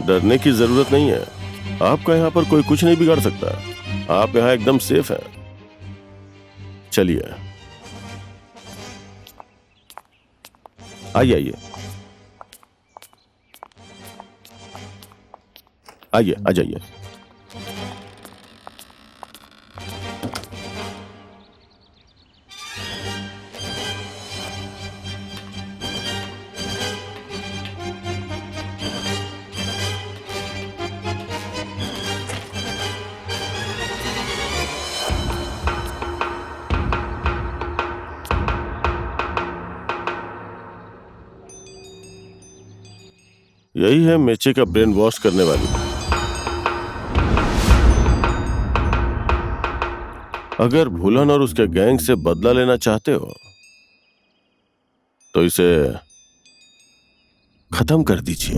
डरने की जरूरत नहीं है। आपका यहाँ पर कोई कुछ नहीं बिगाड़ सकता। आप यहाँ एकदम सेफ हैं। चलिए, आइए आइए आइए, आ जाइए। यही है मेचे का ब्रेन वॉश करने वाली। अगर भूलन और उसके गैंग से बदला लेना चाहते हो तो इसे खत्म कर दीजिए।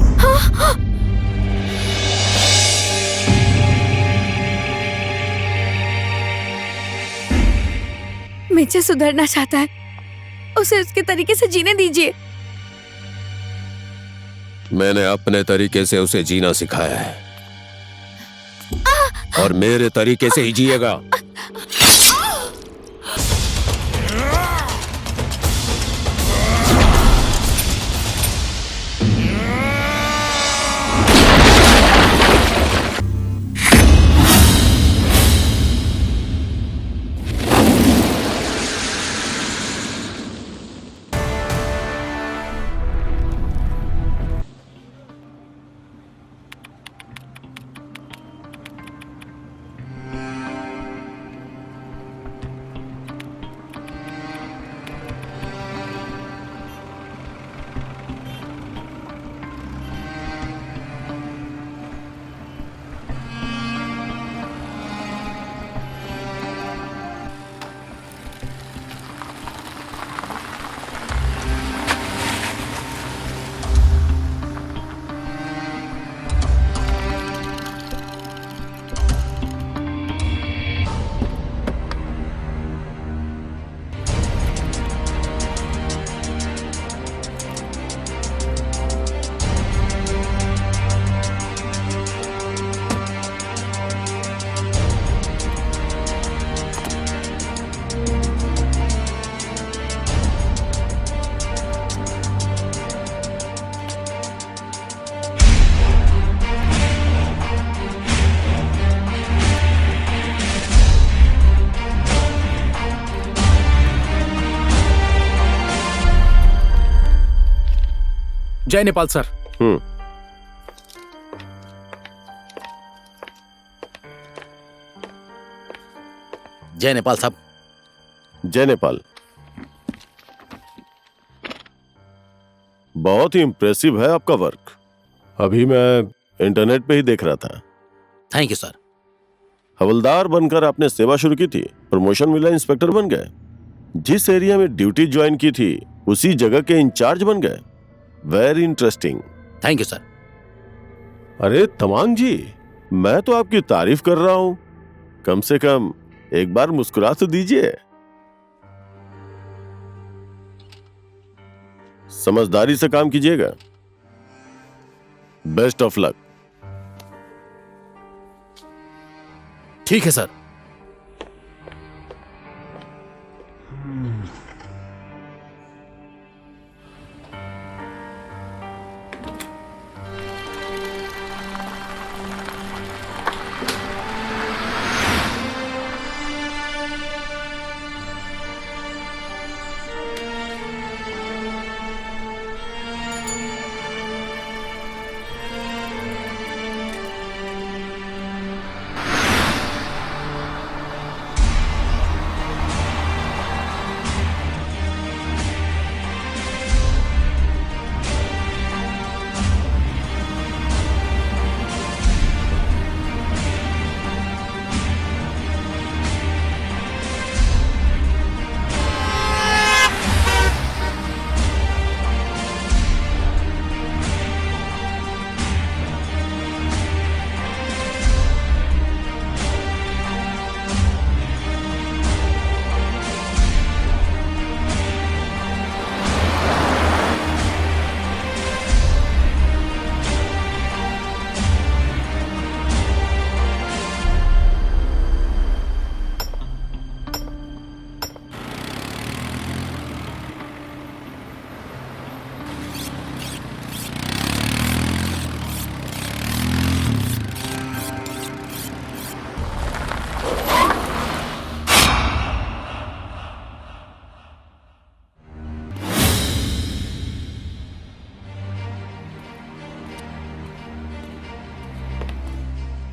मेचे सुधरना चाहता है, उसे उसके तरीके से जीने दीजिए। मैंने अपने तरीके से उसे जीना सिखाया है और मेरे तरीके से ही जिएगा। जय नेपाल सर। जय नेपाल साहब। जय नेपाल। बहुत ही इंप्रेसिव है आपका वर्क। अभी मैं इंटरनेट पे ही देख रहा था। Thank you sir. हवलदार बनकर आपने सेवा शुरू की थी, प्रमोशन मिला, इंस्पेक्टर बन गए। जिस एरिया में ड्यूटी ज्वाइन की थी उसी जगह के इंचार्ज बन गए। Very interesting. Thank you sir. अरे तमांग जी, मैं तो आपकी तारीफ कर रहा हूं। कम से कम एक बार मुस्कुरा तो दीजिए। समझदारी से काम कीजिएगा। Best of luck. ठीक है सर।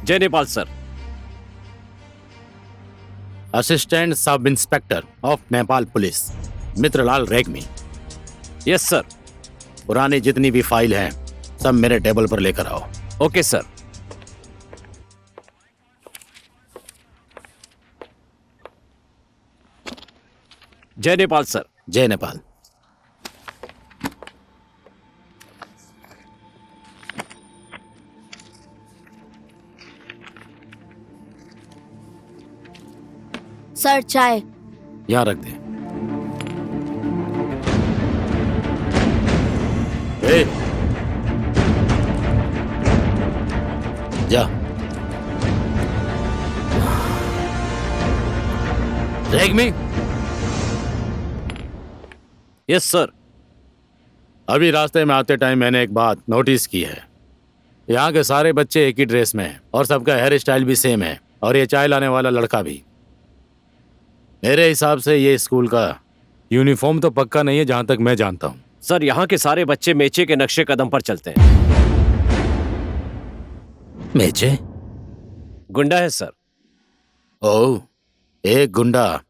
जय Nepal sir. Assistant sub inspector of Nepal police Mitralal Regmi. Yes sir. पुरानी जितनी भी फाइल हैं सब मेरे टेबल पर लेकर आओ। Okay sir. जय नेपाल सर। जय नेपाल। सर चाय। यहाँ रख दे। ए, जा। रेग्मी। Yes sir. अभी रास्ते में आते टाइम मैंने एक बात नोटिस की है। यहाँ के सारे बच्चे एक ही ड्रेस में हैं और सबका हेयर स्टाइल भी सेम है, और ये चाय लाने वाला लड़का भी। मेरे हिसाब से ये स्कूल का यूनिफॉर्म तो पक्का नहीं है, जहां तक मैं जानता हूँ। सर यहाँ के सारे बच्चे मेचे के नक्शे कदम पर चलते हैं। मेचे? गुंडा है सर। ओह, एक गुंडा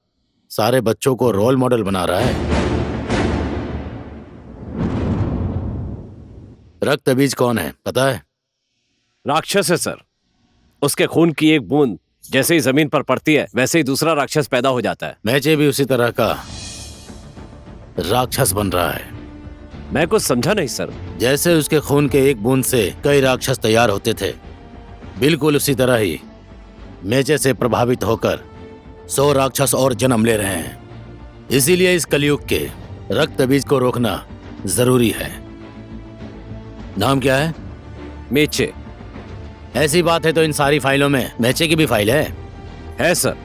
सारे बच्चों को रोल मॉडल बना रहा है। रक्तबीज कौन है पता है? राक्षस है सर। उसके खून की एक बूंद जैसे ही जमीन पर पड़ती है वैसे ही दूसरा राक्षस पैदा हो जाता है। मैचे भी उसी तरह का राक्षस बन रहा है। मैं कुछ समझा नहीं सर। जैसे उसके खून के एक बूंद से कई राक्षस तैयार होते थे, बिल्कुल उसी तरह ही मेचे से प्रभावित होकर 100 राक्षस और जन्म ले रहे हैं। इसीलिए इस कलयुग के रक्तबीज को रोकना जरूरी है। नाम क्या है? मेचे। ऐसी बात है तो इन सारी फाइलों में मेचे की भी फाइल है सर।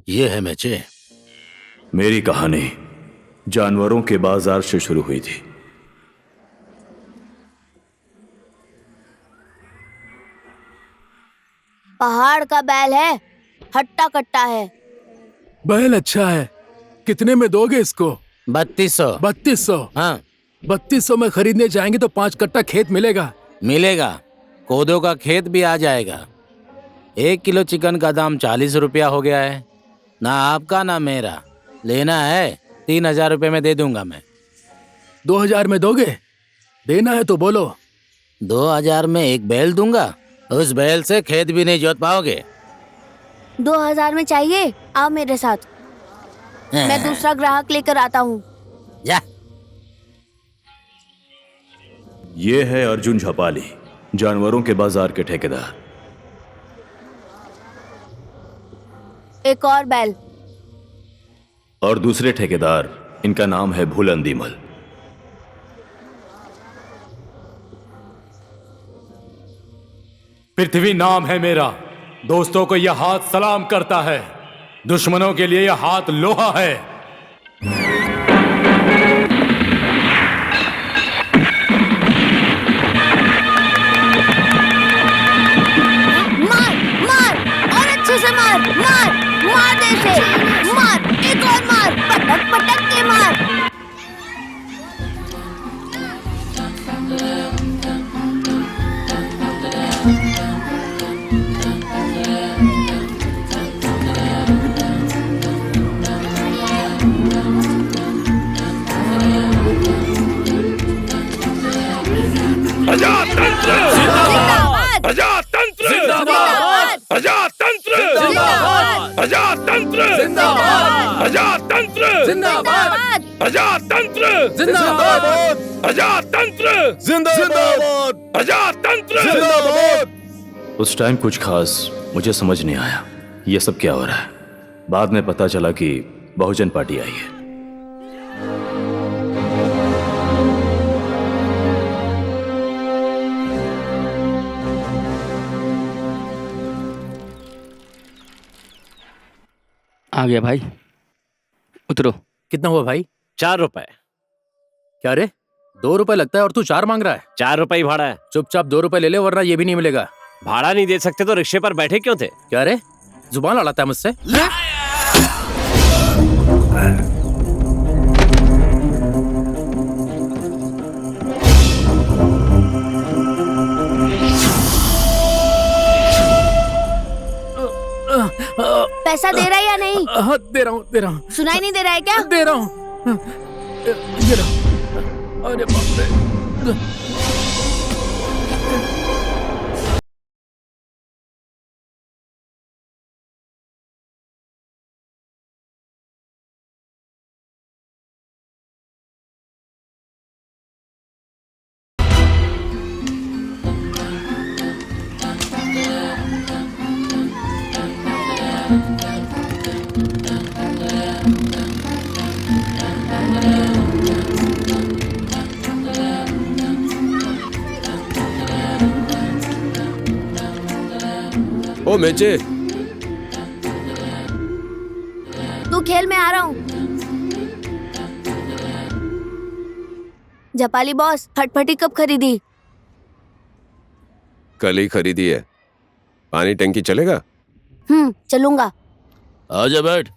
ये है मेचे। मेरी कहानी जानवरों के बाजार से शुरू हुई थी। पहाड़ का बैल है, हट्टा कट्टा है। बैल अच्छा है। कितने में दोगे इसको? 3200। 3200? हाँ 3200 में खरीदने जाएंगे तो 5 कट्टा खेत मिलेगा। मिलेगा, कोदो का खेत भी आ जाएगा। 1 किलो चिकन का दाम 40 रुपया हो गया है। ना आपका ना मेरा। लेना है 3000 रुपये में दे दूंगा मैं। 2000 में दोगे? देना है तो बोलो। 2000 में एक बैल दूंगा। उस बैल से खेत भी नहीं जोत पाओगे। 2000 में चाहिए? आओ मेरे साथ, मैं दूसरा ग्राहक लेकर आता हूँ। जा। ये है अर्जुन झपाली, जानवरों के बाजार के ठेकेदार। एक और बैल। और दूसरे ठेकेदार, इनका नाम है भूलंदीमल। पृथ्वी नाम है मेरा। दोस्तों को यह हाथ सलाम करता है, दुश्मनों के लिए यह हाथ लोहा है। मार मार और अच्छे से मार, मार मार दे से, मार एक और मार, पटक पटक के मार। प्रजातंत्र जिंदाबाद, प्रजातंत्र जिंदाबाद, प्रजातंत्र जिंदाबाद, प्रजातंत्र जिंदाबाद, प्रजातंत्र जिंदाबाद, प्रजातंत्र जिंदाबाद, प्रजातंत्र जिंदाबाद, प्रजातंत्र जिंदाबाद। उस टाइम कुछ खास मुझे समझ नहीं आया ये सब क्या हो रहा है। बाद में पता चला कि बहुजन पार्टी आई है। आ गया भाई, उतरो। कितना हुआ भाई? ₹4। क्या रे, 2 रुपए लगता है और तू 4 मांग रहा है? ₹4 ही भाड़ा है। चुपचाप 2 रुपए ले ले, वरना ये भी नहीं मिलेगा। भाड़ा नहीं दे सकते तो रिक्शे पर बैठे क्यों थे? क्या रे, जुबान लड़ाता है मुझसे? पैसा दे रहा है या नहीं? हाँ, दे रहा हूँ। सुनाई नहीं दे रहा है क्या? दे रहा हूँ। ये रहा। अरे बाप रे। ओ मेचे, तू खेल में आ रहा हूँ। जपाली बॉस, फटफटी कब खरीदी? कल ही खरीदी है। पानी टंकी चलेगा? चलूंगा। आजा बैठ।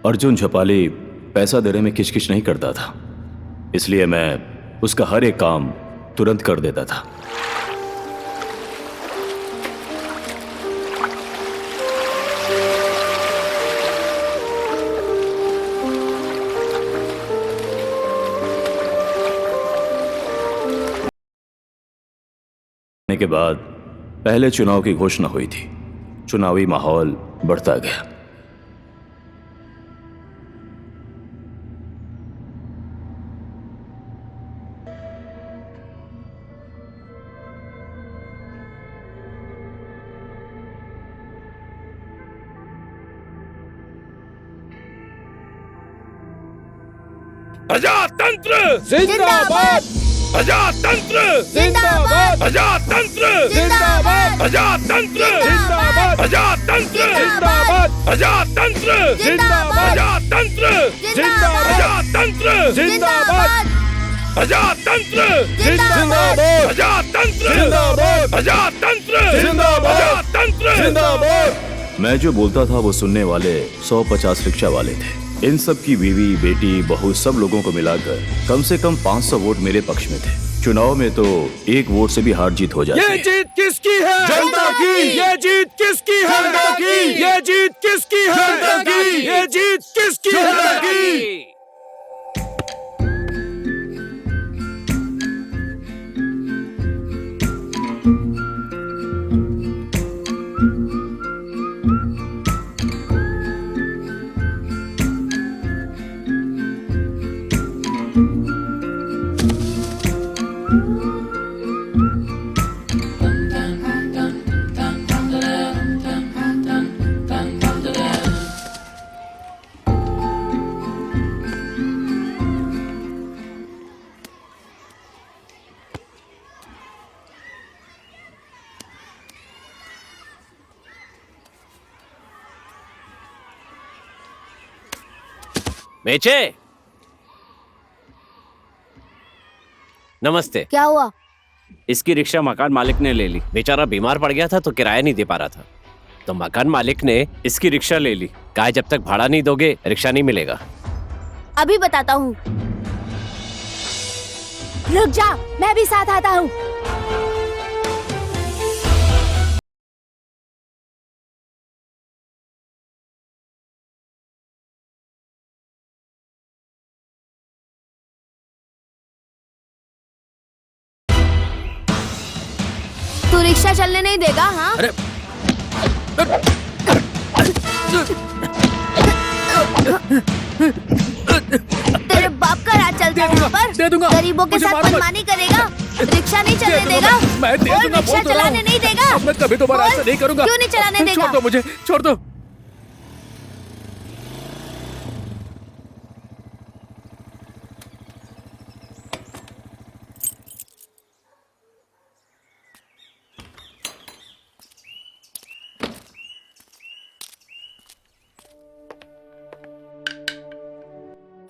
अर्जुन झपाली पैसा देने में किचकिच नहीं करता था, इसलिए मैं उसका हर एक काम तुरंत कर देता था। के बाद पहले चुनाव की घोषणा हुई थी। चुनावी माहौल बढ़ता गया। अजातंत्र जिंदाबाद! अजातंत्र जिंदाबाद! अजातंत्र जिंदाबाद! अजातंत्र जिंदाबाद! अजातंत्र जिंदाबाद! अजातंत्र जिंदाबाद! अजातंत्र जिंदाबाद! अजातंत्र जिंदाबाद! अजातंत्र जिंदाबाद! अजातंत्र जिंदाबाद! अजातंत्र जिंदाबाद! अजातंत्र। मैं जो बोलता था वो सुनने वाले 150 रिक्शा वाले थे। इन सब की बीवी, बेटी, बहू, सब लोगों को मिलाकर कम से कम 500 वोट मेरे पक्ष में थे। चुनाव में तो एक वोट से भी हार जीत हो जाती है। जीत किसकी है? जनता की! ये जीत किसकी है? जनता की! ये जीत किसकी है? जनता की! ये जीत किसकी जनता है? की! बेचे। नमस्ते। क्या हुआ? इसकी रिक्शा मकान मालिक ने ले ली। बेचारा बीमार पड़ गया था तो किराया नहीं दे पा रहा था, तो मकान मालिक ने इसकी रिक्शा ले ली। कहा जब तक भाड़ा नहीं दोगे रिक्शा नहीं मिलेगा। अभी बताता हूँ। रुक जा, मैं भी साथ आता हूँ। तू रिक्शा चलने नहीं देगा? हाँ? अरे तेरे बाप का राज चलता है यहाँ पर। दे दूंगा। गरीबों के मुझे साथ मारो मत। मनमानी करेगा। रिक्शा नहीं चलने दे देगा। दूंगा। मैं दे बोल, दूंगा, रिक्शा बोल तो रहा हूँ। चलाने नहीं देगा। अब मैं कभी दोबारा बोल, ऐसा नहीं करूंगा। क्यों नहीं चलाने देगा? छोड़ दो मुझे, छोड़ दो।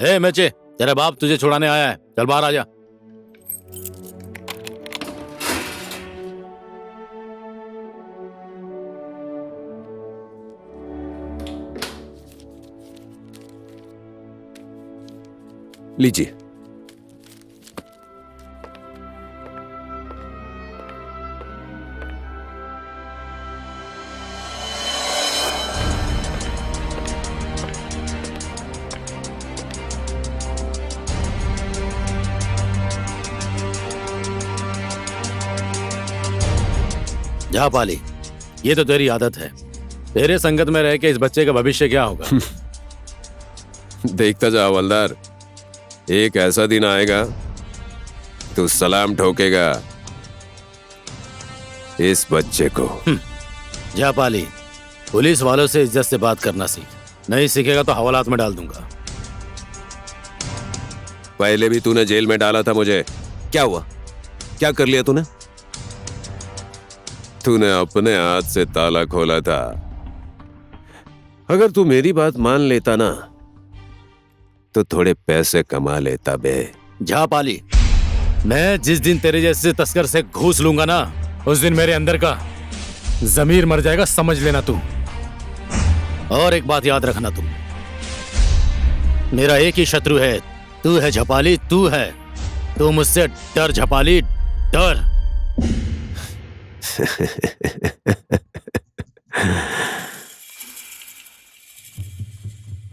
हे मेचे, तेरा बाप तुझे छुड़ाने आया है, चल बाहर आ जा। लीजिए। जा पाली, ये तो तेरी आदत है। तेरे संगत में रह के इस बच्चे का भविष्य क्या होगा? देखता जा हवलदार, एक ऐसा दिन आएगा तू सलाम ठोकेगा इस बच्चे को। जा पाली, पुलिस वालों से इज्जत से बात करना सीख, नहीं सीखेगा तो हवालात में डाल दूंगा। पहले भी तूने जेल में डाला था मुझे, क्या हुआ? क्या कर लिया तूने? तूने अपने हाथ से ताला खोला था। अगर तू मेरी बात मान लेता ना तो थोड़े पैसे कमा लेता बे। जा पाली, मैं जिस दिन तेरे जैसे तस्कर से घूस लूंगा ना, उस दिन मेरे अंदर का जमीर मर जाएगा, समझ लेना तू। और एक बात याद रखना तुम, मेरा एक ही शत्रु है, तू है झपाली, तू है। तू मुझसे डर झपाली, डर।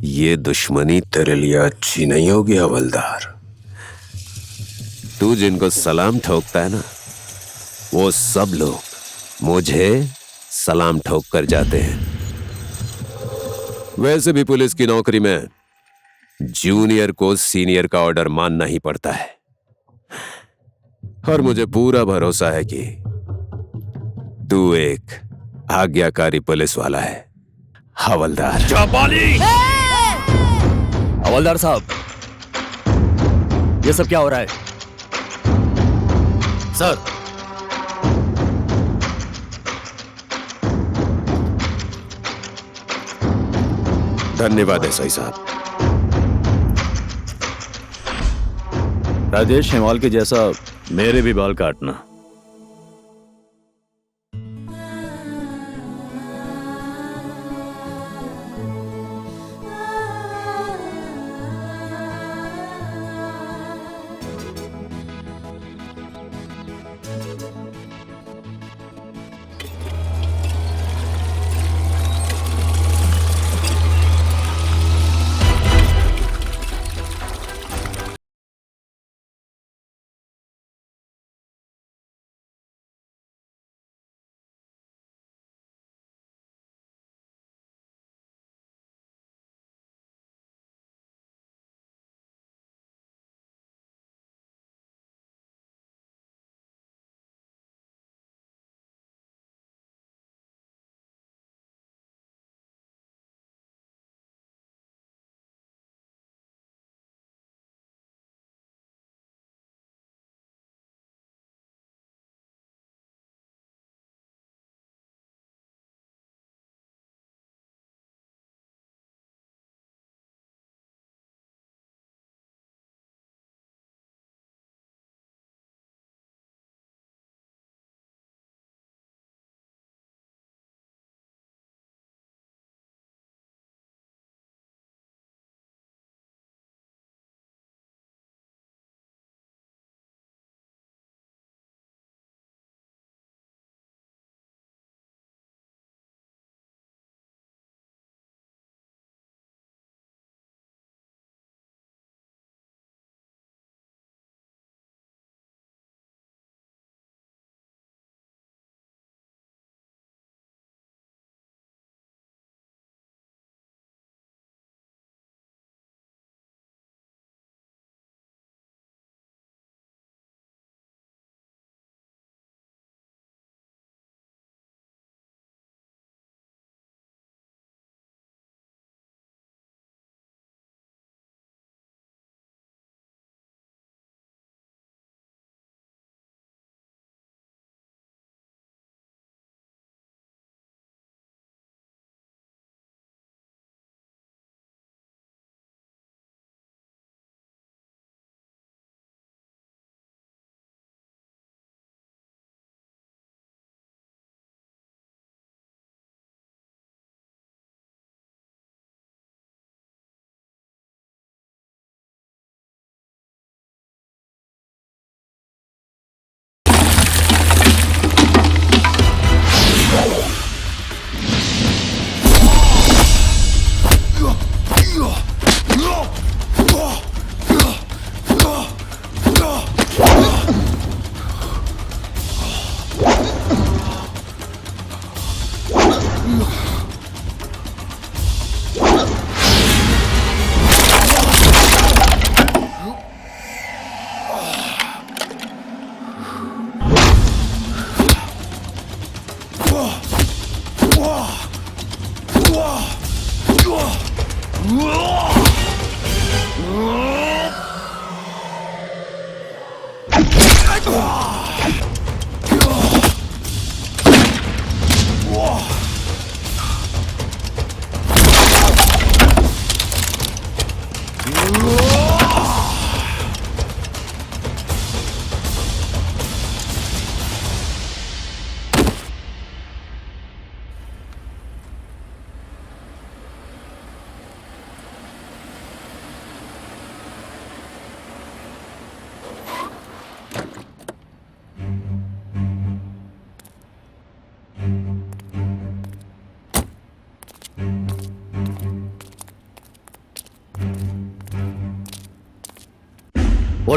ये दुश्मनी तेरे लिए अच्छी नहीं होगी हवलदार। तू जिनको सलाम ठोकता है ना, वो सब लोग मुझे सलाम ठोक कर जाते हैं। वैसे भी पुलिस की नौकरी में जूनियर को सीनियर का ऑर्डर मानना ही पड़ता है, और मुझे पूरा भरोसा है कि तू एक आज्ञाकारी पुलिस वाला है हवलदार। हवलदार साहब, ये सब क्या हो रहा है? सर, धन्यवाद एसआई साहब। राजेश हेमाल के जैसा मेरे भी बाल काटना।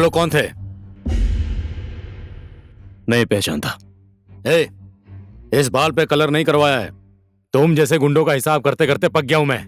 लोग कौन थे? नहीं पहचानता। ए, इस बाल पे कलर नहीं करवाया है। तुम जैसे गुंडों का हिसाब करते करते पक गया हूं मैं।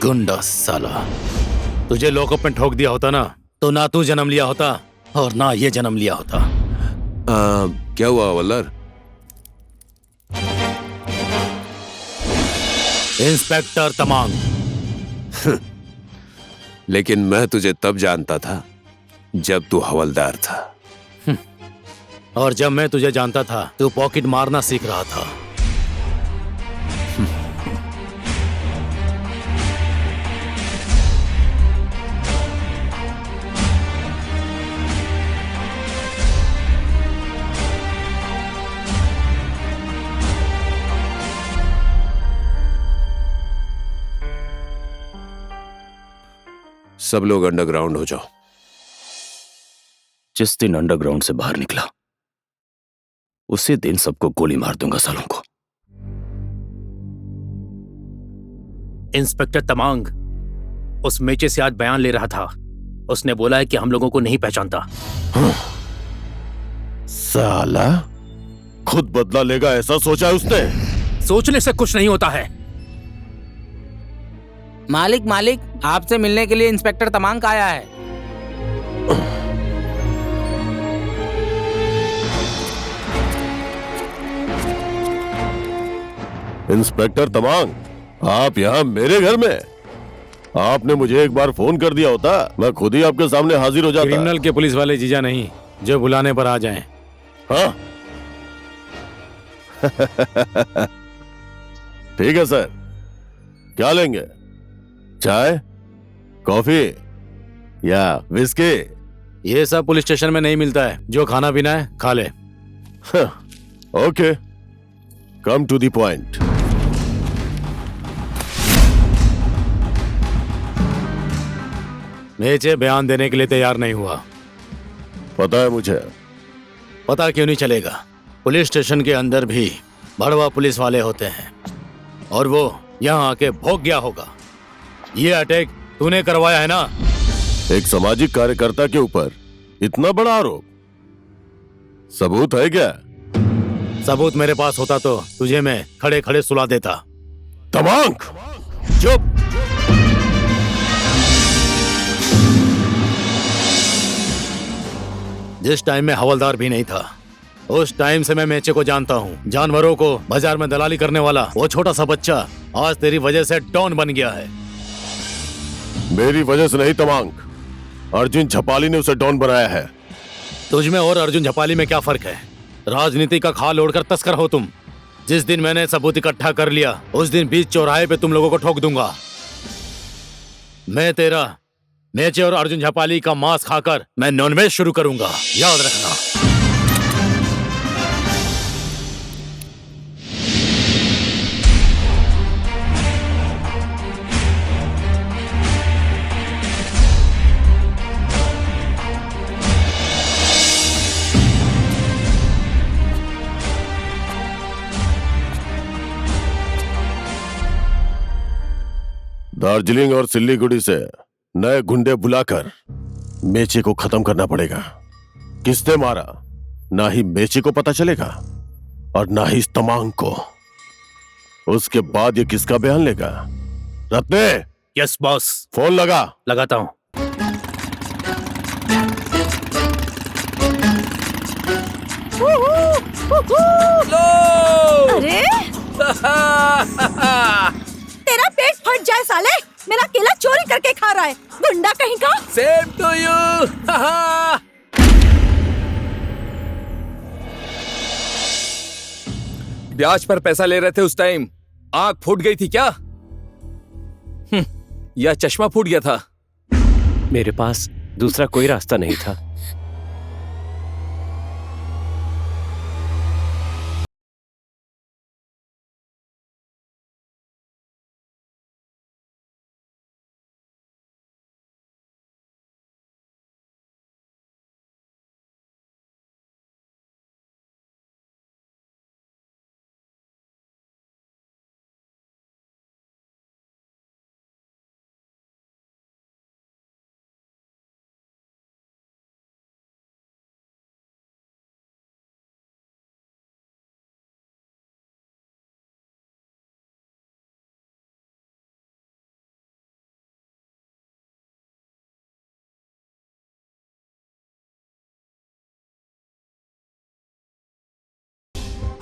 गुंडा साला, तुझे लॉकअप में ठोक दिया होता ना तो ना तू जन्म लिया होता और ना ये जन्म लिया होता। क्या हुआ हवलदार? इंस्पेक्टर तमांग। लेकिन मैं तुझे तब जानता था जब तू हवलदार था। और जब मैं तुझे जानता था तू पॉकेट मारना सीख रहा था। सब लोग अंडरग्राउंड हो जाओ। जिस दिन अंडरग्राउंड से बाहर निकला उसी दिन सबको गोली मार दूंगा सालों को। इंस्पेक्टर तमांग उस मेचे से आज बयान ले रहा था। उसने बोला है कि हम लोगों को नहीं पहचानता। साला खुद बदला लेगा ऐसा सोचा है उसने। सोचने से कुछ नहीं होता है। मालिक, आपसे मिलने के लिए इंस्पेक्टर तमांग आया है। इंस्पेक्टर तमांग, आप यहाँ मेरे घर में? आपने मुझे एक बार फोन कर दिया होता, मैं खुद ही आपके सामने हाजिर हो जाता। क्रिमिनल के पुलिस वाले जीजा नहीं जो बुलाने पर आ जाएं। हाँ ठीक है सर, क्या लेंगे? चाय, कॉफी या विस्की? ये सब पुलिस स्टेशन में नहीं मिलता है। जो खाना पीना है खा ले। Okay, come to the point. Meche बयान देने के लिए तैयार नहीं हुआ। पता है मुझे। पता क्यों नहीं चलेगा? पुलिस स्टेशन के अंदर भी भड़वा पुलिस वाले होते हैं और वो यहाँ आके भोग गया होगा। ये अटैक तूने करवाया है ना? एक सामाजिक कार्यकर्ता के ऊपर इतना बड़ा आरोप, सबूत है क्या? सबूत मेरे पास होता तो तुझे मैं खड़े खड़े सुला देता। तमांग, चुप। जिस टाइम में हवलदार भी नहीं था उस टाइम से मैं मेचे को जानता हूँ। जानवरों को बाजार में दलाली करने वाला वो छोटा सा बच्चा आज तेरी वजह से डॉन बन गया है। मेरी वजह से नहीं तमांग, अर्जुन झपाली ने उसे डॉन बनाया है। तुझ में और अर्जुन झपाली में क्या फर्क है? राजनीति का खाल ओढ़कर तस्कर हो तुम। जिस दिन मैंने सबूत इकट्ठा कर लिया उस दिन बीच चौराहे पे तुम लोगों को ठोक दूंगा। मैं तेरा मेचे और अर्जुन झपाली का मांस खाकर मैं नॉनवेज शुरू करूंगा, याद रखना। दार्जिलिंग और सिल्लीगुड़ी से नए गुंडे बुलाकर मेचे को खत्म करना पड़ेगा। किसने मारा ना ही मेचे को पता चलेगा और ना ही इस तमांग को। उसके बाद ये किसका बयान लेगा? रत्ने। Yes boss. फोन लगा। लगाता हूँ। अरे तेरा पेट फट जाए साले, मेरा केला चोरी करके खा रहा है, गुंडा कहीं का। Same to you. ब्याज पर पैसा ले रहे थे उस टाइम आंख फूट गई थी क्या? या चश्मा फूट गया था? मेरे पास दूसरा कोई रास्ता नहीं था।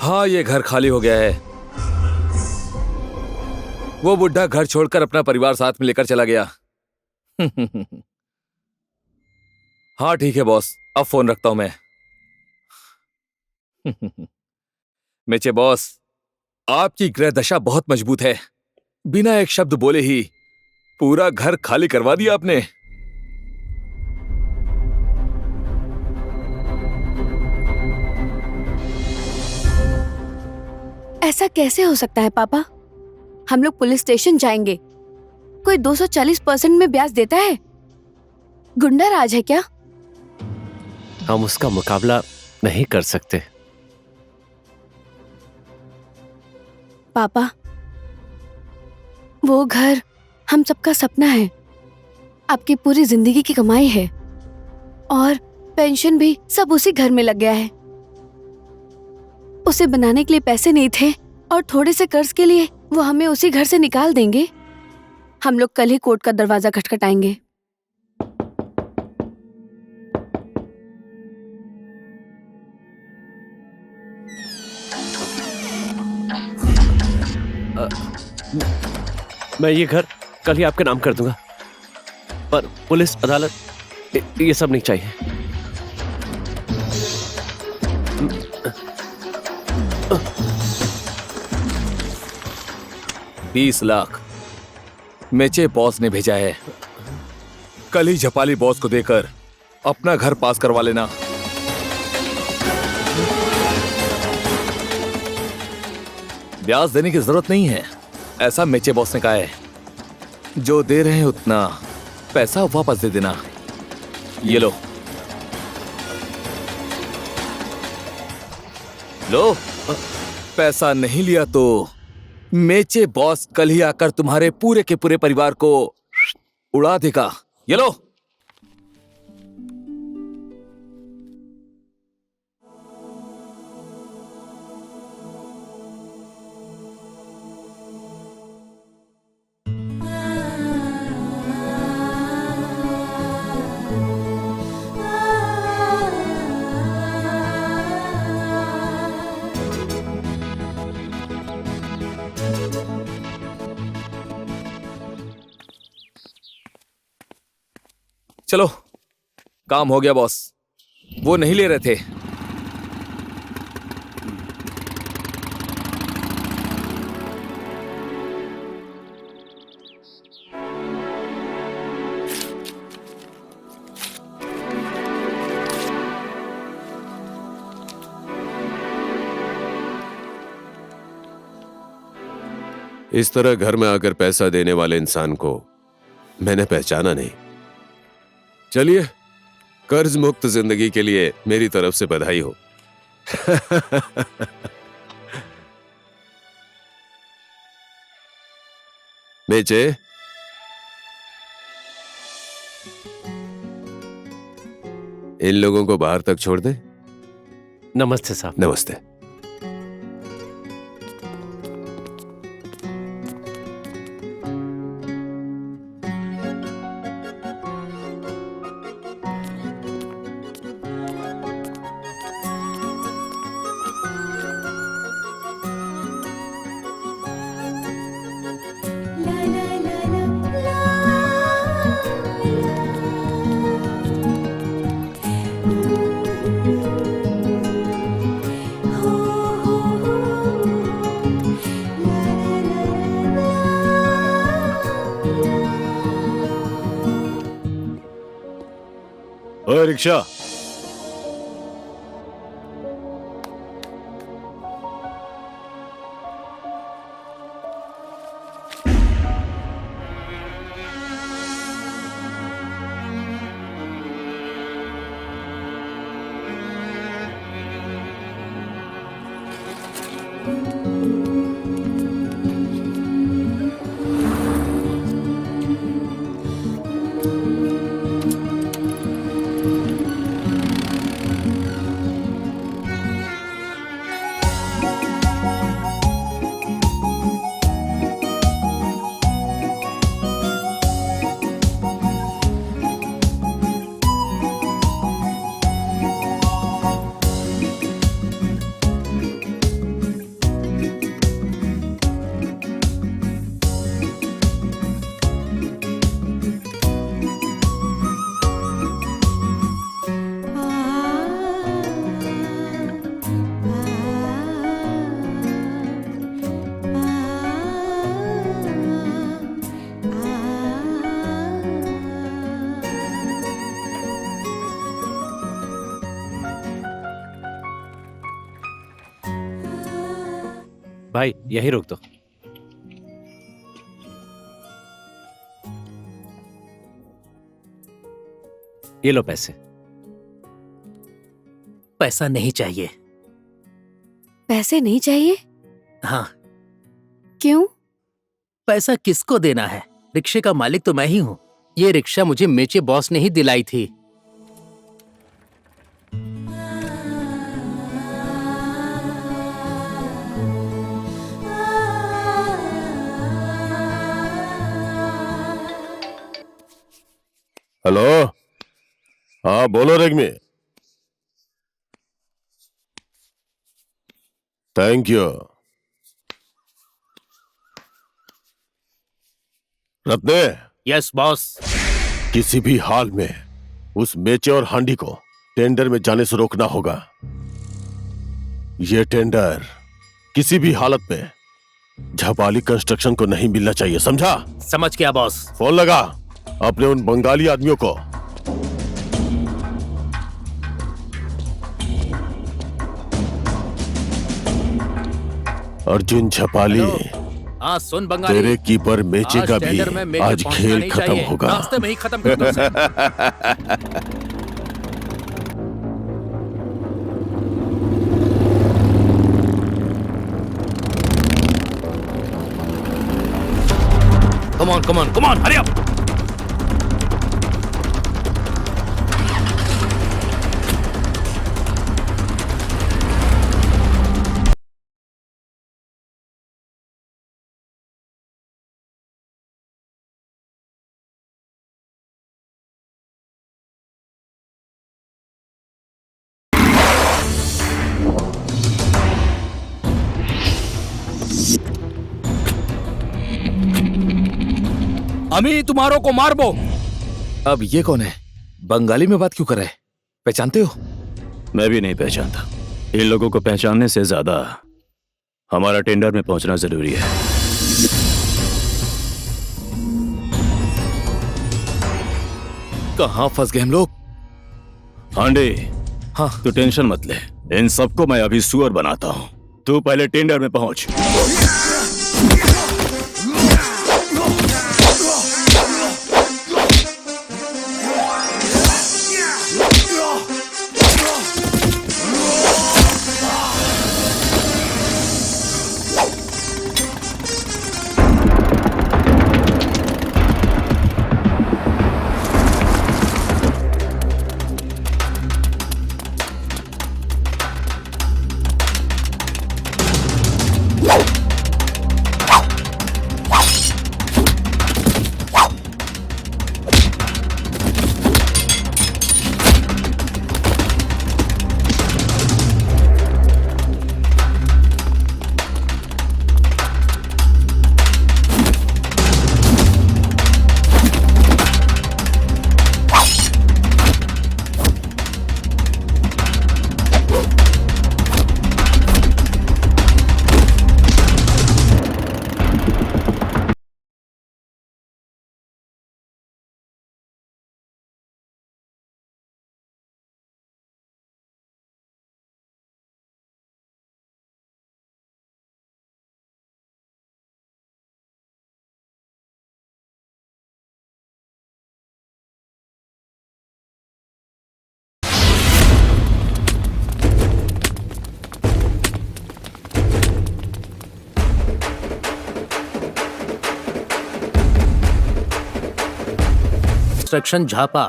हाँ, ये घर खाली हो गया है। वो बुढ़ा घर छोड़कर अपना परिवार साथ में लेकर चला गया। हाँ ठीक है बॉस, अब फोन रखता हूं मैं। मेचे बॉस, आपकी ग्रह दशा बहुत मजबूत है। बिना एक शब्द बोले ही पूरा घर खाली करवा दिया आपने। ऐसा कैसे हो सकता है पापा? हम लोग पुलिस स्टेशन जाएंगे। कोई 240% में ब्याज देता है? गुंडा राज है क्या? हम उसका मुकाबला नहीं कर सकते। पापा, वो घर हम सबका सपना है। आपकी पूरी जिंदगी की कमाई है और पेंशन भी सब उसी घर में लग गया है। उसे बनाने के लिए पैसे नहीं थे और थोड़े से कर्ज के लिए वो हमें उसी घर से निकाल देंगे। हम लोग कल ही कोर्ट का दरवाजा खटखटाएंगे। मैं ये घर कल ही आपके नाम कर दूंगा, पर पुलिस अदालत ये सब नहीं चाहिए। $20 मेचे बॉस ने भेजा है। कल ही झपाली बॉस को देकर अपना घर पास करवा लेना। ब्याज देने की जरूरत नहीं है, ऐसा मेचे बॉस ने कहा है। जो दे रहे हैं उतना पैसा वापस दे देना। ये लो लो, पैसा नहीं लिया तो मेचे बॉस कल ही आकर तुम्हारे पूरे के पूरे परिवार को उड़ा देगा। ये लो। चलो, काम हो गया बॉस। वो नहीं ले रहे थे। इस तरह घर में आकर पैसा देने वाले इंसान को मैंने पहचाना नहीं। चलिए, कर्ज मुक्त जिंदगी के लिए मेरी तरफ से बधाई हो। मेचे, इन लोगों को बाहर तक छोड़ दे। नमस्ते साहब। नमस्ते। ओए रिक्शा, भाई यही रोक दो। ये लो पैसे। पैसा नहीं चाहिए। पैसे नहीं चाहिए? हाँ, क्यों? पैसा किसको देना है? रिक्शे का मालिक तो मैं ही हूँ। ये रिक्शा मुझे मेचे बॉस ने ही दिलाई थी। हेलो, हाँ बोलो Regmi. Thank you. Ratne, yes boss. किसी भी हाल में उस मेचे और हांडी को टेंडर में जाने से रोकना होगा। यह टेंडर किसी भी हालत में झपाली कंस्ट्रक्शन को नहीं मिलना चाहिए, समझा? समझ गया बॉस। फोन लगा अपने उन बंगाली आदमियों को। अर्जुन झपाली, हाँ सुन बंगाली, तेरे कीपर मेचे आज का भी टेंडर में मेचे आज पहुंचना खेल नहीं खत्म चाहिए। होगा। रास्ते में ही खत्म कर दो उसे। Come on, hurry up! अमी तुम्हारों को मारबो। अब ये कौन है? बंगाली में बात क्यों कर रहे हैं? पहचानते हो? मैं भी नहीं पहचानता। इन लोगों को पहचानने से ज्यादा हमारा टेंडर में पहुंचना जरूरी है। कहां फंस गए हम लोग? हांडे, हाँ तू टेंशन मत ले, इन सबको मैं अभी सुअर बनाता हूं। तू पहले टेंडर में पहुंच। कंस्ट्रक्शन झापा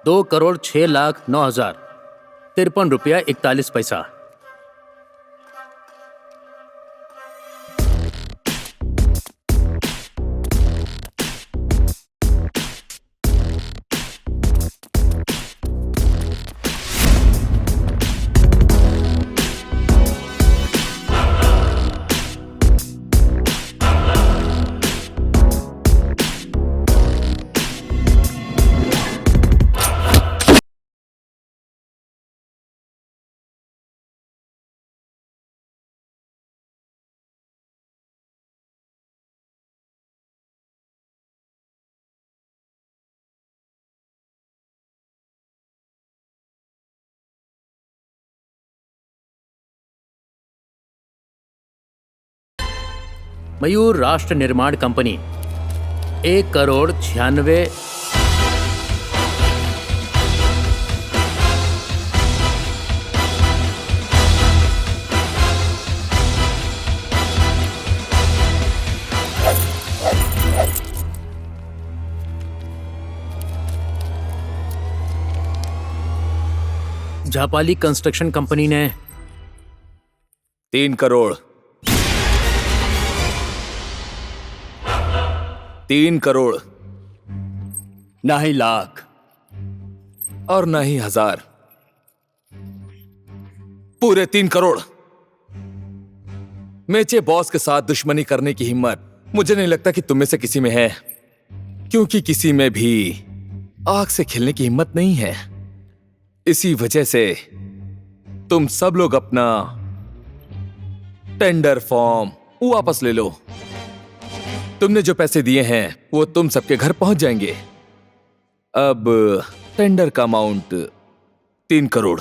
2,06,09,053 रुपया 41 पैसा। मयूर राष्ट्र निर्माण कंपनी 1,96,00,000। झापाली कंस्ट्रक्शन कंपनी ने 3 करोड़, 3 करोड़, ना ही लाख और ना ही हजार, पूरे 3 करोड़। मेचे बॉस के साथ दुश्मनी करने की हिम्मत मुझे नहीं लगता कि तुम में से किसी में है, क्योंकि किसी में भी आग से खेलने की हिम्मत नहीं है। इसी वजह से तुम सब लोग अपना टेंडर फॉर्म वापस ले लो। तुमने जो पैसे दिए हैं वो तुम सबके घर पहुंच जाएंगे। अब टेंडर का अमाउंट 3 करोड़,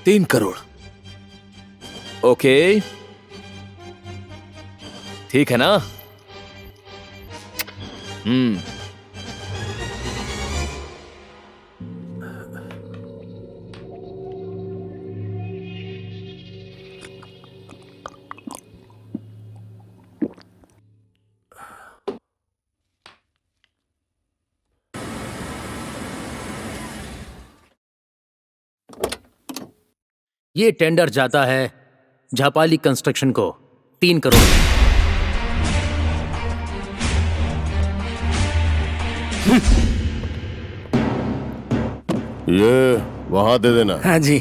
3 करोड़। ओके, ठीक है ना? ये टेंडर जाता है झापाली कंस्ट्रक्शन को 3 करोड़। ये वहां दे देना। हाँ जी।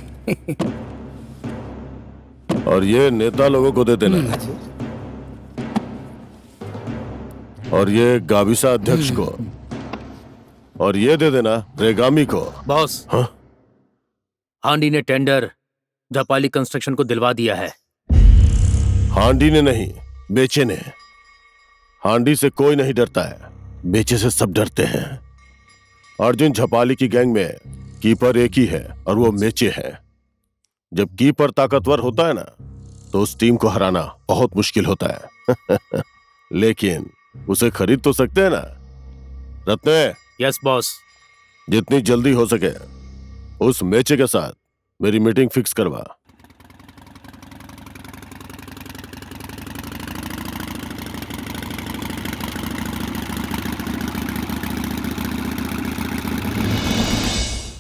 और ये नेता लोगों को दे देना। और ये गाविसा अध्यक्ष को। और ये दे देना रेगामी को। बॉस, हाँ? हांडी ने टेंडर झापाली कंस्ट्रक्शन को दिलवा दिया है। हांडी ने नहीं, बेचे ने। हांडी से कोई नहीं डरता है, बेचे से सब डरते हैं। अर्जुन झापाली की गैंग में कीपर एक ही है और वो मेचे है। जब कीपर ताकतवर होता है ना, तो उस टीम को हराना बहुत मुश्किल होता है। लेकिन उसे खरीद तो सकते हैं ना। रत्ने, यस बॉस। जितनी जल्दी हो सके उस मेचे के साथ मेरी मीटिंग फिक्स करवा।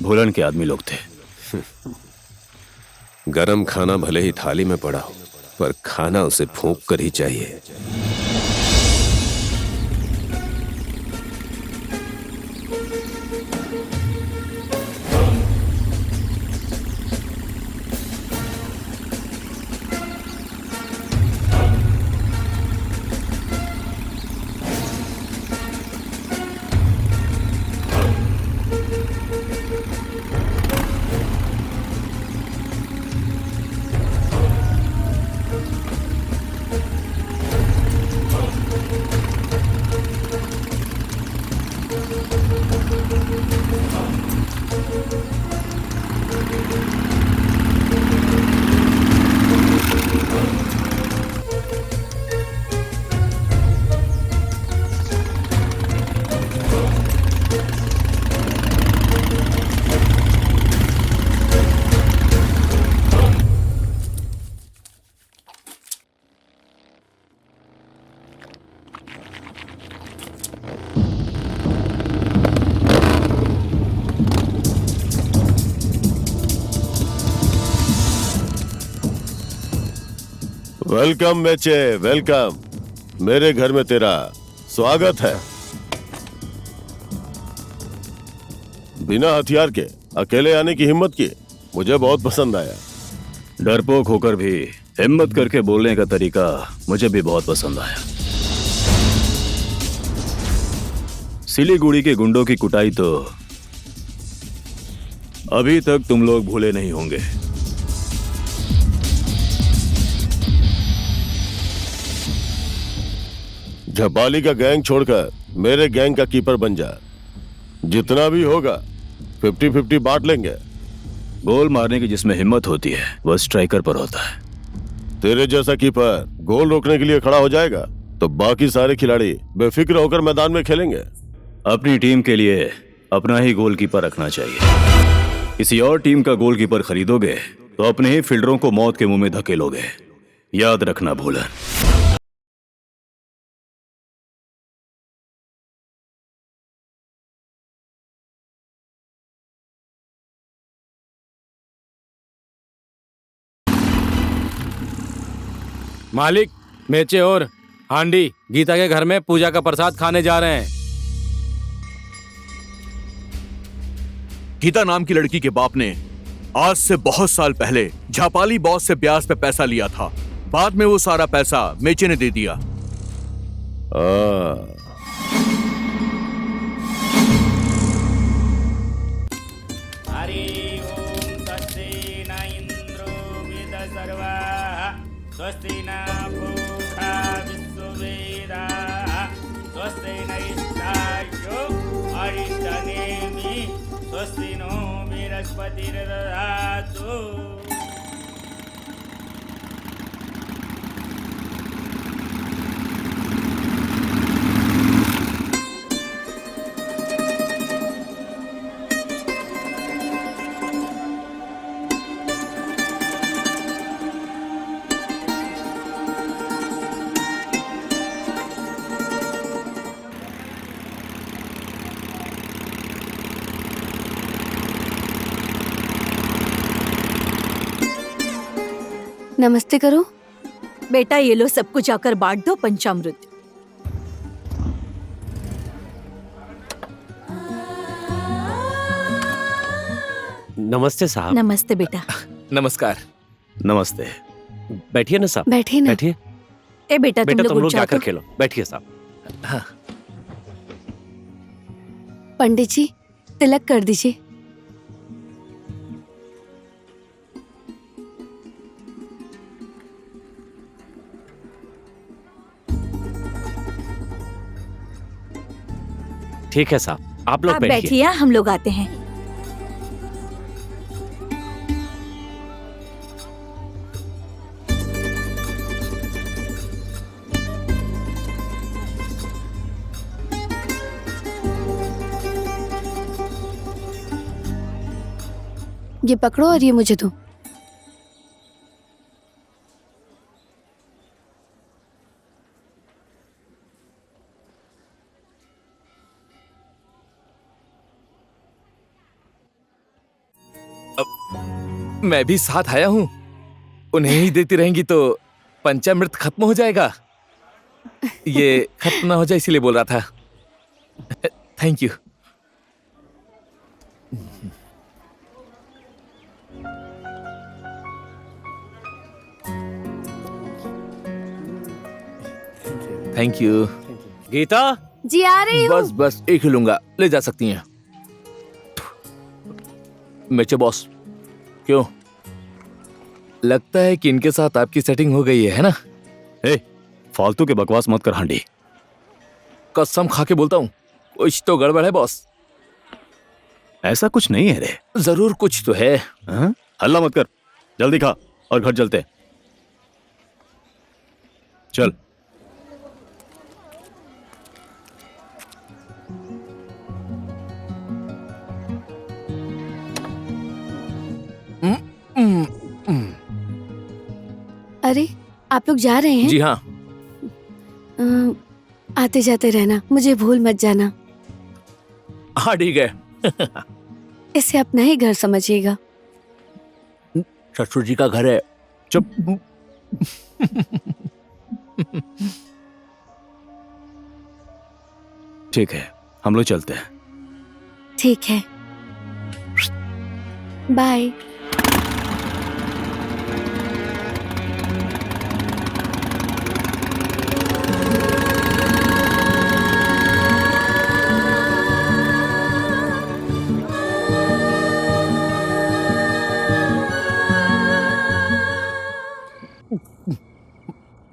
भूलन के आदमी लोग थे। गरम खाना भले ही थाली में पड़ा हो, पर खाना उसे फूंक कर ही चाहिए। Welcome Meche, welcome. मेरे घर में तेरा स्वागत है। बिना हथियार के अकेले आने की हिम्मत की मुझे बहुत पसंद आया। डरपोक होकर भी हिम्मत करके बोलने का तरीका मुझे भी बहुत पसंद आया। सिलीगुड़ी के गुंडों की कुटाई तो अभी तक तुम लोग भूले नहीं होंगे। झपाली का गैंग छोड़कर मेरे गैंग का कीपर बन जा। जितना भी होगा 50-50 बांट लेंगे। गोल मारने की जिसमें हिम्मत होती है वह स्ट्राइकर पर होता है। तेरे जैसा कीपर गोल रोकने के लिए खड़ा हो जाएगा तो बाकी सारे खिलाड़ी बेफिक्र होकर मैदान में खेलेंगे। अपनी टीम के लिए अपना ही गोलकीपर रखना चाहिए। किसी और टीम का गोलकीपर खरीदोगे तो अपने ही फील्डरों को मौत के मुंह में धकेलोगे। याद रखना भूलन। मालिक, मेचे और हांडी गीता के घर में पूजा का प्रसाद खाने जा रहे हैं। गीता नाम की लड़की के बाप ने आज से बहुत साल पहले झापाली बॉस से ब्याज पे पैसा लिया था। बाद में वो सारा पैसा मेचे ने दे दिया। हरि ओम स्वस्ति न इंद्रो वेद सर्वाः स्वस्ति न पूषा विश्ववेदाः स्वस्ति नैष्ठायो अरिष्टनेमि स्वस्ति नो बृहस्पतिर्दधातु। नमस्ते करो। बेटा ये लो, सब कुछ आकर बांट दो पंचामृत। नमस्ते साहब। नमस्ते बेटा। नमस्कार। नमस्ते। बैठिए ना साहब। बैठिए ना। बैठिए। ए बेटा बेटा तुम लोग उठ जाओ जाकर तो। खेलो। बैठिए साहब। हाँ। पंडित जी तिलक कर दीजिए। ठीक है साहब, आप लोग आप बैठिए। बैठिए, हम लोग आते हैं। ये पकड़ो और ये मुझे दो। मैं भी साथ आया हूँ। उन्हें ही देती रहेंगी तो पंचामृत खत्म हो जाएगा। ये खत्म ना हो जाए इसीलिए बोल रहा था। Thank you. Thank you. Geeta ji आ रही हूँ। बस बस एक ही लूंगा, ले जा सकती हैं। मेचे बॉस, क्यों? लगता है कि इनके साथ आपकी सेटिंग हो गई है ना? फालतू के बकवास मत कर हांडी। कसम खा के बोलता हूँ, कुछ तो गड़बड़ है बॉस। ऐसा कुछ नहीं है रे। जरूर कुछ तो है। हाँ? हल्ला मत कर, जल्दी खा और घर चलते। चल। अरे आप लोग जा रहे हैं? जी हाँ। आते जाते रहना, मुझे भूल मत जाना। हाँ ठीक है। इसे अपना ही घर समझिएगा। ससुर जी का घर है। चुप। ठीक है, हम लोग चलते हैं। ठीक है, बाय।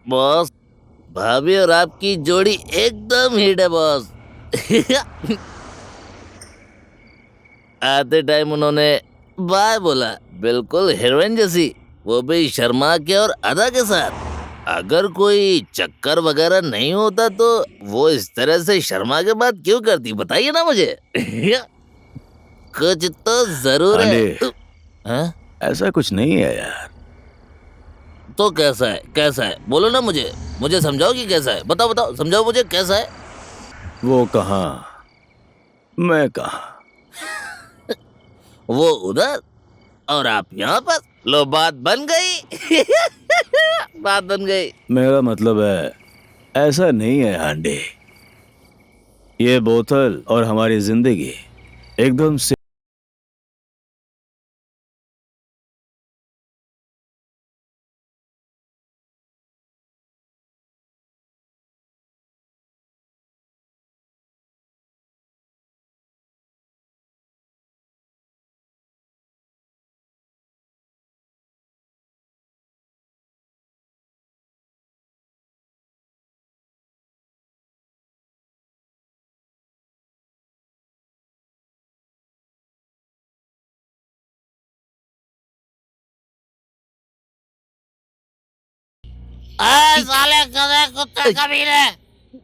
बॉस, भाभी और आपकी जोड़ी एकदम हिट है बॉस। आते टाइम उन्होंने बाय बोला, बिल्कुल हीरोइन जैसी। वो भी शर्मा के और अदा के साथ। अगर कोई चक्कर वगैरह नहीं होता तो वो इस तरह से शर्मा के बात क्यों करती, बताइए ना मुझे। कुछ तो जरूर है। हाँ? ऐसा कुछ नहीं है यार। तो कैसा है, कैसा है बोलो ना मुझे समझाओ कि कैसा है। बताओ बताओ, समझाओ मुझे कैसा है। वो कहाँ, मैं कहाँ। वो उधर और आप यहाँ पर। लो बात बन गई। बात बन गई। मेरा मतलब है ऐसा नहीं है हांडे। ये बोतल और हमारी जिंदगी एकदम से साले गधे कुत्ते कमीने,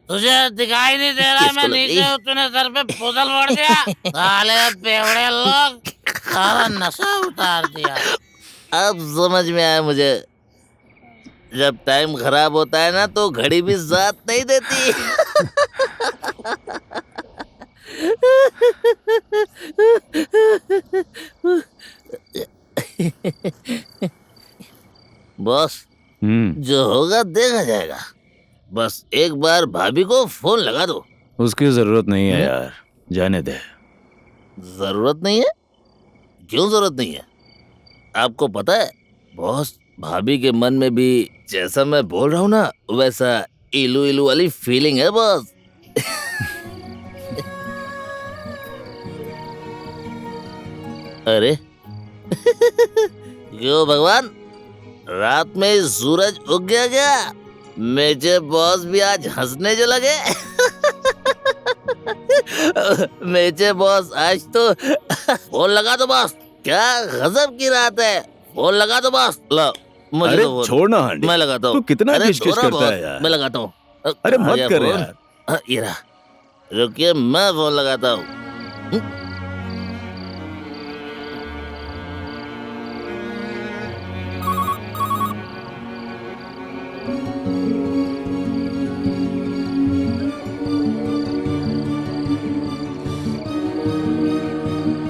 तुझे दिखाई नहीं दे रहा मैं नीचे हूँ, तूने सर पे बोतल फोड़ दिया। साले बेवड़े लोग, सारा नशा उतार दिया। अब समझ में आया मुझे, जब टाइम खराब होता है ना तो घड़ी भी साथ नहीं देती। बॉस, जो होगा देखा जाएगा। बस एक बार भाभी को फोन लगा दो। उसकी जरूरत नहीं है यार, जाने दे। जरूरत नहीं है? क्यों जरूरत नहीं है? आपको पता है बॉस, भाभी के मन में भी जैसा मैं बोल रहा हूँ ना वैसा इलू इलू वाली फीलिंग है बॉस। अरे क्यों भगवान, रात में सूरज उग गया क्या? मेरे बॉस भी आज हंसने जो लगे। मेरे बॉस आज तो फोन लगा दो बॉस। क्या गजब की रात है, फोन लगा दो बॉस। लो मुझे अरे तो छोड़ना हांडी, मैं लगाता हूँ। तू कितना किचकिच करता है यार। मैं लगाता हूँ। अरे मत कर यार। ये रहा, रुकिए मैं फोन लगाता हूँ।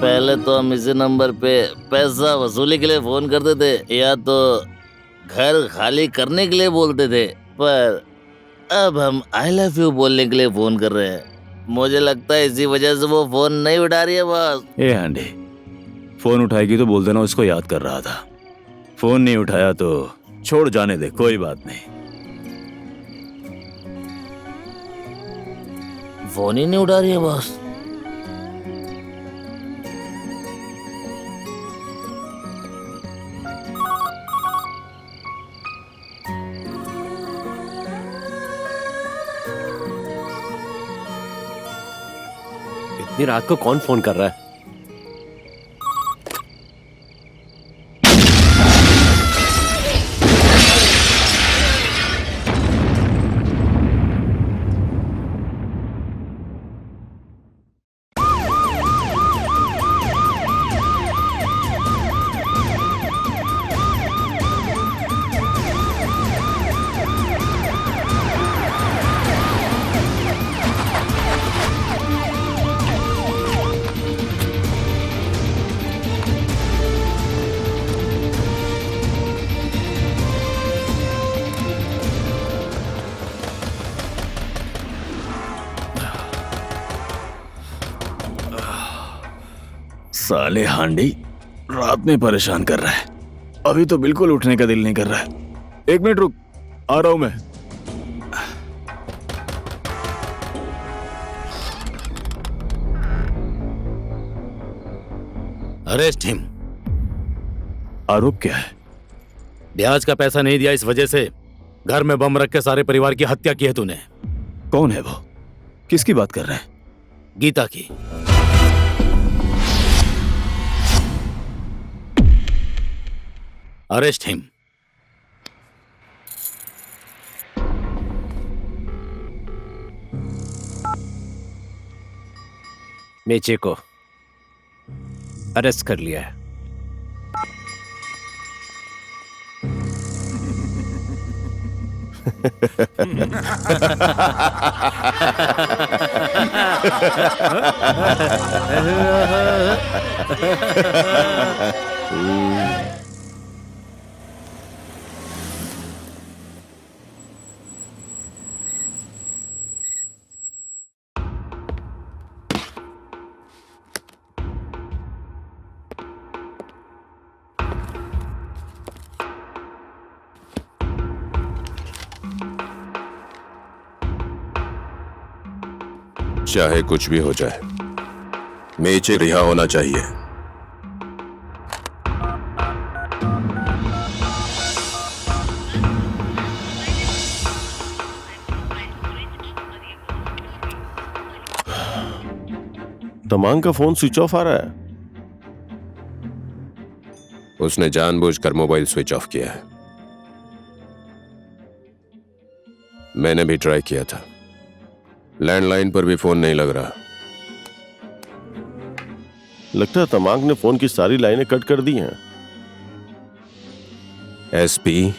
पहले तो हम इसी नंबर पे पैसा वसूली के लिए फोन करते थे या तो घर खाली करने के लिए बोलते थे, पर अब हम आई लव यू बोलने के लिए फोन कर रहे हैं। मुझे लगता है इसी वजह से वो फोन नहीं उठा रही है बॉस। ए हांडी, फोन उठाएगी तो बोल देना उसको याद कर रहा था। फोन नहीं उठाया तो छोड़ जाने दे, कोई बात नहीं। फोन ही नहीं उठा रही है बॉस। इतनी रात को कौन फोन कर रहा है? साले हांडी रात में परेशान कर रहा है। अभी तो बिल्कुल उठने का दिल नहीं कर रहा है। एक मिनट रुक, आ रहा हूं मैं। Arrest him. आरोप क्या है? ब्याज का पैसा नहीं दिया, इस वजह से घर में बम रख के सारे परिवार की हत्या की है तूने। कौन है वो? किसकी बात कर रहे हैं? गीता की। Arrest him. मेचे को अरेस्ट कर लिया है। चाहे कुछ भी हो जाए, मेचे रिहा होना चाहिए। तमांग का फोन स्विच ऑफ आ रहा है। उसने जानबूझकर मोबाइल स्विच ऑफ किया है। मैंने भी ट्राई किया था, लैंडलाइन पर भी फोन नहीं लग रहा। लगता है तमांग ने फोन की सारी लाइनें कट कर दी हैं। एसपी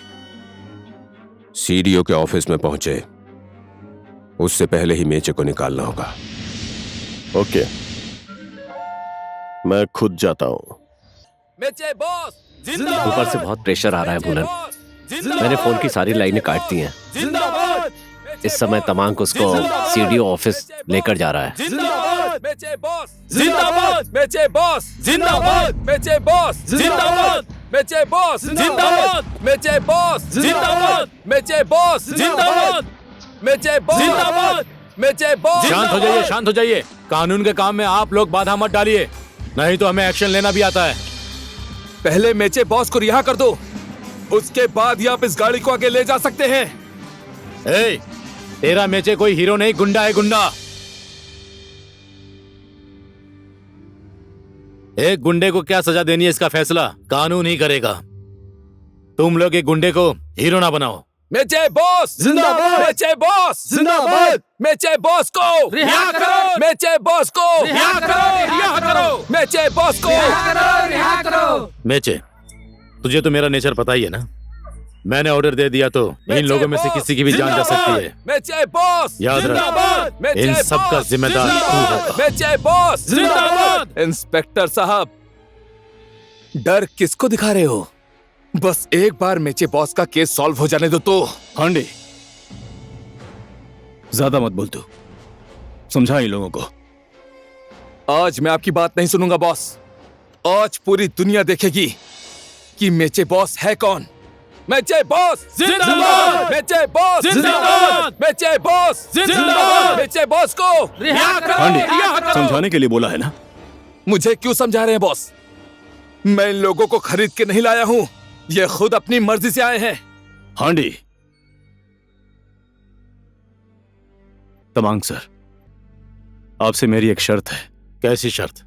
सीडीओ के ऑफिस में पहुंचे, उससे पहले ही मेचे को निकालना होगा। ओके, मैं खुद जाता हूं। मेचे बॉस ऊपर से बहुत प्रेशर आ रहा है भूलन। मैंने फोन की सारी लाइनें काट दी हैं। इस समय तमांग उसको सीडीओ ऑफिस लेकर जा रहा है। जिंदाबाद मेचे बॉस, जिंदाबाद मेचे बॉस, जिंदाबाद मेचे बॉस, जिंदाबाद मेचे बॉस, जिंदाबाद मेचे बॉस, जिंदाबाद मेचे बॉस, जिंदाबाद मेचे बॉस, जिंदाबाद मेचे बॉस। शांत हो जाइए, शांत हो जाइए। कानून के काम में आप लोग बाधा मत डालिए, नहीं तो हमें एक्शन लेना भी आता है। पहले मेचे बॉस को रिहा कर दो, उसके बाद ही आप इस गाड़ी को आगे ले जा सकते हैं। ए, तेरा मेचे कोई हीरो नहीं, गुंडा है, गुंडा। एक गुंडे को क्या सजा देनी है, इसका फैसला कानून ही करेगा। तुम लोग एक गुंडे को हीरो ना बनाओ। मेचे बॉस जिंदाबाद, मेचे बॉस जिंदाबाद, मेचे बॉस को रिहा करो, मेचे बॉस को रिहा करो, रिहा करो, मेचे बॉस को रिहा करो, रिहा करो। मेचे, तुझे तो मेरा नेचर पता ही है ना। मैंने ऑर्डर दे दिया तो इन लोगों में से किसी की भी जान जा सकती है। मेचे बॉस याद रख, इन सब का जिम्मेदार तू होगा। मेचे बॉस जिंदाबाद। इंस्पेक्टर साहब, डर किसको दिखा रहे हो? बस एक बार मेचे बॉस का केस सॉल्व हो जाने दो तो। हांडे, ज्यादा मत बोल, तू समझा इन लोगों को। आज मैं आपकी बात नहीं सुनूंगा बॉस। आज पूरी दुनिया देखेगी कि मेचे बॉस है कौन। मेचे बॉस जिंदाबाद, मेचे बॉस जिंदाबाद, मेचे बॉस जिंदाबाद, मेचे बॉस को रिहा करो। हांडे, समझाने के लिए बोला है ना। मुझे क्यों समझा रहे हैं बॉस? मैं इन लोगों को खरीद के नहीं लाया हूं, ये खुद अपनी मर्जी से आए हैं। हांडे, तमांग सर, आपसे मेरी एक शर्त है। कैसी शर्त?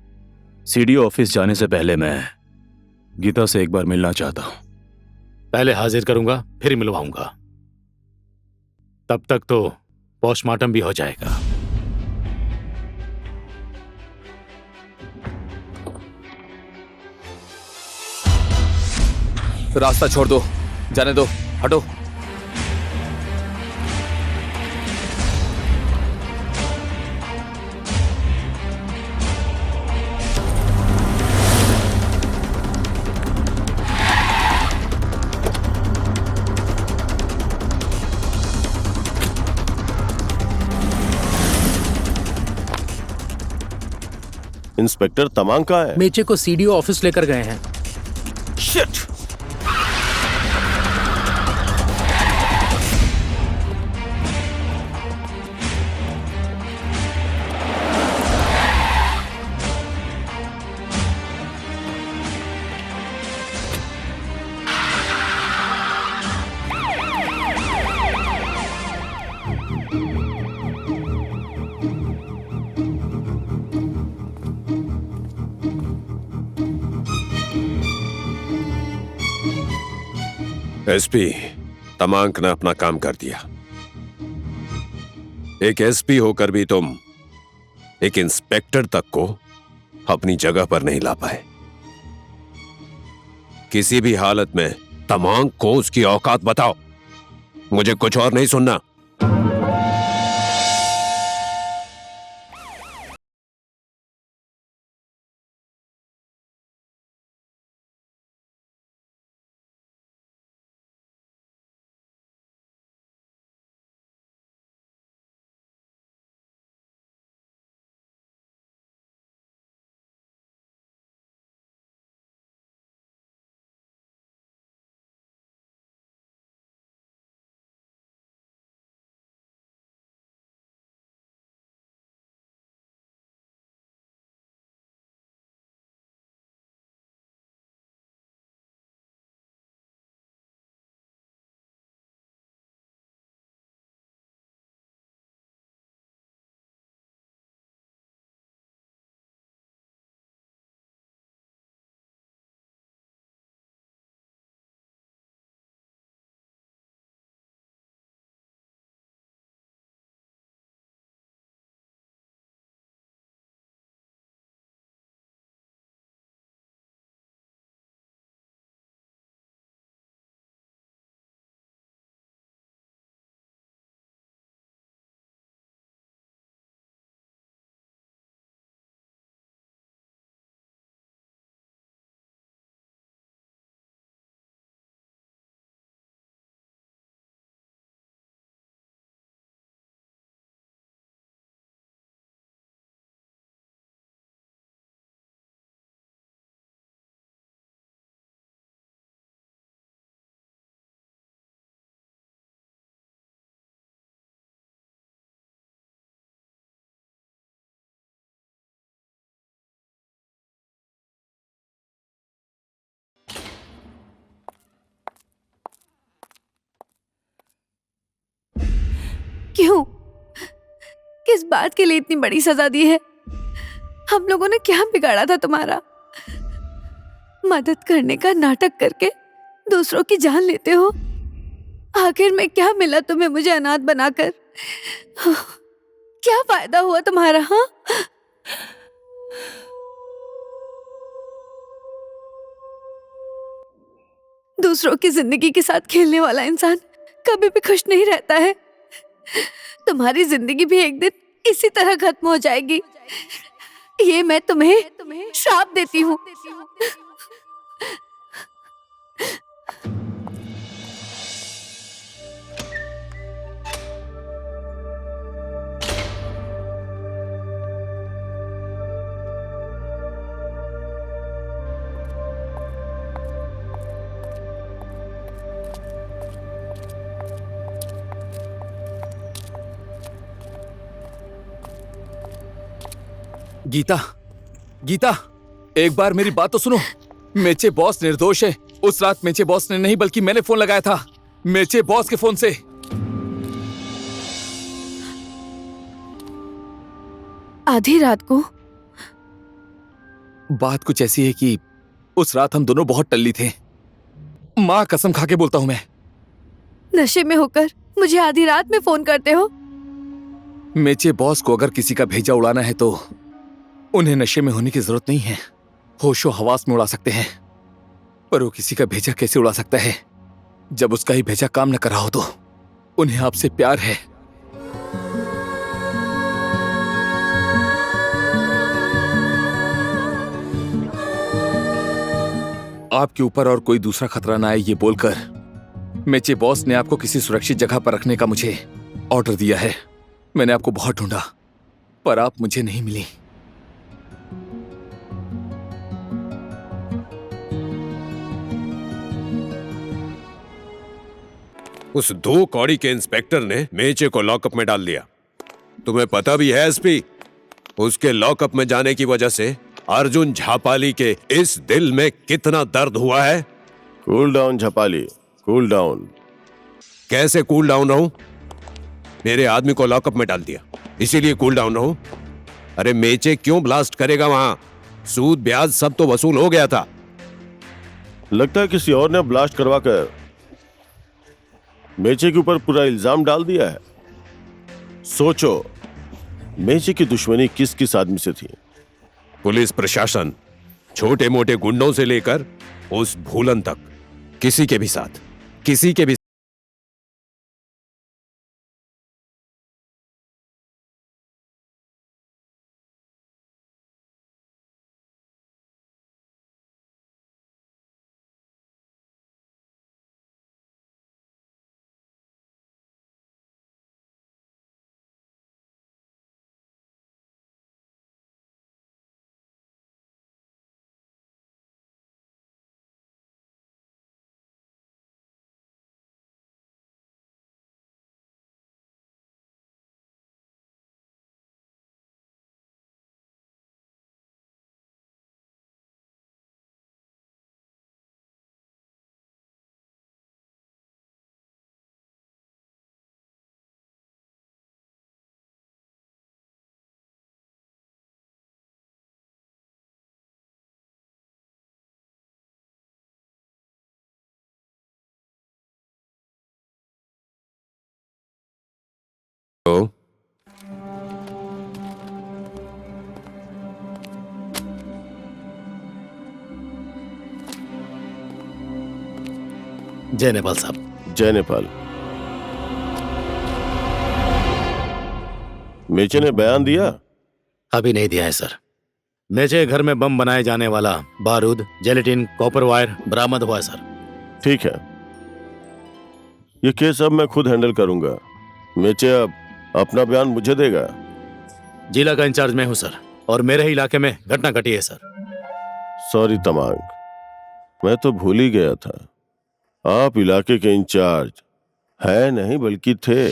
सीडीओ ऑफिस जाने से पहले मैं गीता से एक बार मिलना चाहता हूं। पहले हाजिर करूंगा, फिर मिलवाऊंगा। तब तक तो पोस्टमार्टम भी हो जाएगा। रास्ता छोड़ दो, जाने दो, हटो। इंस्पेक्टर तमांग कहाँ है? मेचे को सीडीओ ऑफिस लेकर गए हैं। शिट! एसपी तमांक ने अपना काम कर दिया। एक एसपी होकर भी तुम एक इंस्पेक्टर तक को अपनी जगह पर नहीं ला पाए। किसी भी हालत में तमांक को उसकी औकात बताओ, मुझे कुछ और नहीं सुनना। क्यों? किस बात के लिए इतनी बड़ी सजा दी है? हम लोगों ने क्या बिगाड़ा था तुम्हारा? मदद करने का नाटक करके दूसरों की जान लेते हो। आखिर में क्या मिला तुम्हें मुझे अनाथ बनाकर? क्या फायदा हुआ तुम्हारा? हाँ, दूसरों की जिंदगी के साथ खेलने वाला इंसान कभी भी खुश नहीं रहता है। तुम्हारी जिंदगी भी एक दिन इसी तरह खत्म हो जाएगी। ये मैं तुम्हें श्राप देती हूँ। गीता, गीता, एक बार मेरी बात तो सुनो। मेचे बॉस निर्दोष है। उस रात मेचे बॉस ने नहीं बल्कि मैंने फोन लगाया था, मेचे बॉस के फोन से। आधी रात को? बात कुछ ऐसी है कि उस रात हम दोनों बहुत टल्ली थे। माँ कसम खा के बोलता हूं मैं। नशे में होकर मुझे आधी रात में फोन करते हो? मेचे बॉस को अगर किसी का भेजा उड़ाना है तो उन्हें नशे में होने की जरूरत नहीं है, होशो हवास में उड़ा सकते हैं। पर वो किसी का भेजा कैसे उड़ा सकता है जब उसका ही भेजा काम न कर रहा हो? तो उन्हें आपसे प्यार है। आपके ऊपर और कोई दूसरा खतरा ना आए ये बोलकर मेचे बॉस ने आपको किसी सुरक्षित जगह पर रखने का मुझे ऑर्डर दिया है। मैंने आपको बहुत ढूंढा पर आप मुझे नहीं मिली। उस 2 कौड़ी के इंस्पेक्टर ने मेचे को लॉकअप में डाल दिया। तुम्हें पता भी है एसपी, उसके लॉकअप में जाने की वजह से अर्जुन झापाली के इस दिल में कितना दर्द हुआ है। Cool down Jhapali, cool down. कैसे कूल डाउन रहूं? मेरे आदमी को लॉकअप में डाल दिया, इसीलिए कूल डाउन रहूं? अरे मेचे क्यों ब्लास्ट करेगा वहां? सूद ब्याज सब तो वसूल हो गया था। लगता है किसी और ने ब्लास्ट करवा कर मेचे के ऊपर पूरा इल्जाम डाल दिया है। सोचो, मेचे की दुश्मनी किस किस आदमी से थी? पुलिस प्रशासन, छोटे मोटे गुंडों से लेकर उस भूलन तक, किसी के भी साथ, किसी के भी। तो जय नेपाल साहब। जय नेपाल। मेचे ने बयान दिया? अभी नहीं दिया है सर। मेचे घर में बम बनाए जाने वाला बारूद, जेलेटिन, कॉपर वायर बरामद हुआ है सर। ठीक है, ये केस अब मैं खुद हैंडल करूंगा। मेचे अब अपना बयान मुझे देगा। जिला का इंचार्ज मैं हूं सर, और मेरे ही इलाके में घटना घटी है सर। सॉरी तमांग, मैं तो भूल ही गया था। आप इलाके के इंचार्ज है नहीं बल्कि थे।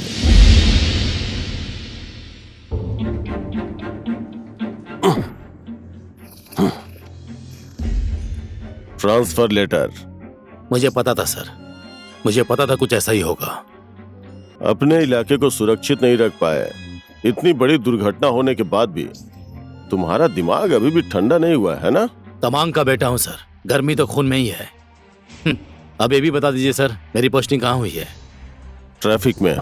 Transfer letter. मुझे पता था सर, मुझे पता था कुछ ऐसा ही होगा। अपने इलाके को सुरक्षित नहीं रख पाए, इतनी बड़ी दुर्घटना होने के बाद भी तुम्हारा दिमाग अभी भी ठंडा नहीं हुआ है ना? तमांग का बेटा हूं सर, गर्मी तो खून में ही है। अब ये भी बता दीजिए सर, मेरी पोस्टिंग कहाँ हुई है? ट्रैफिक में।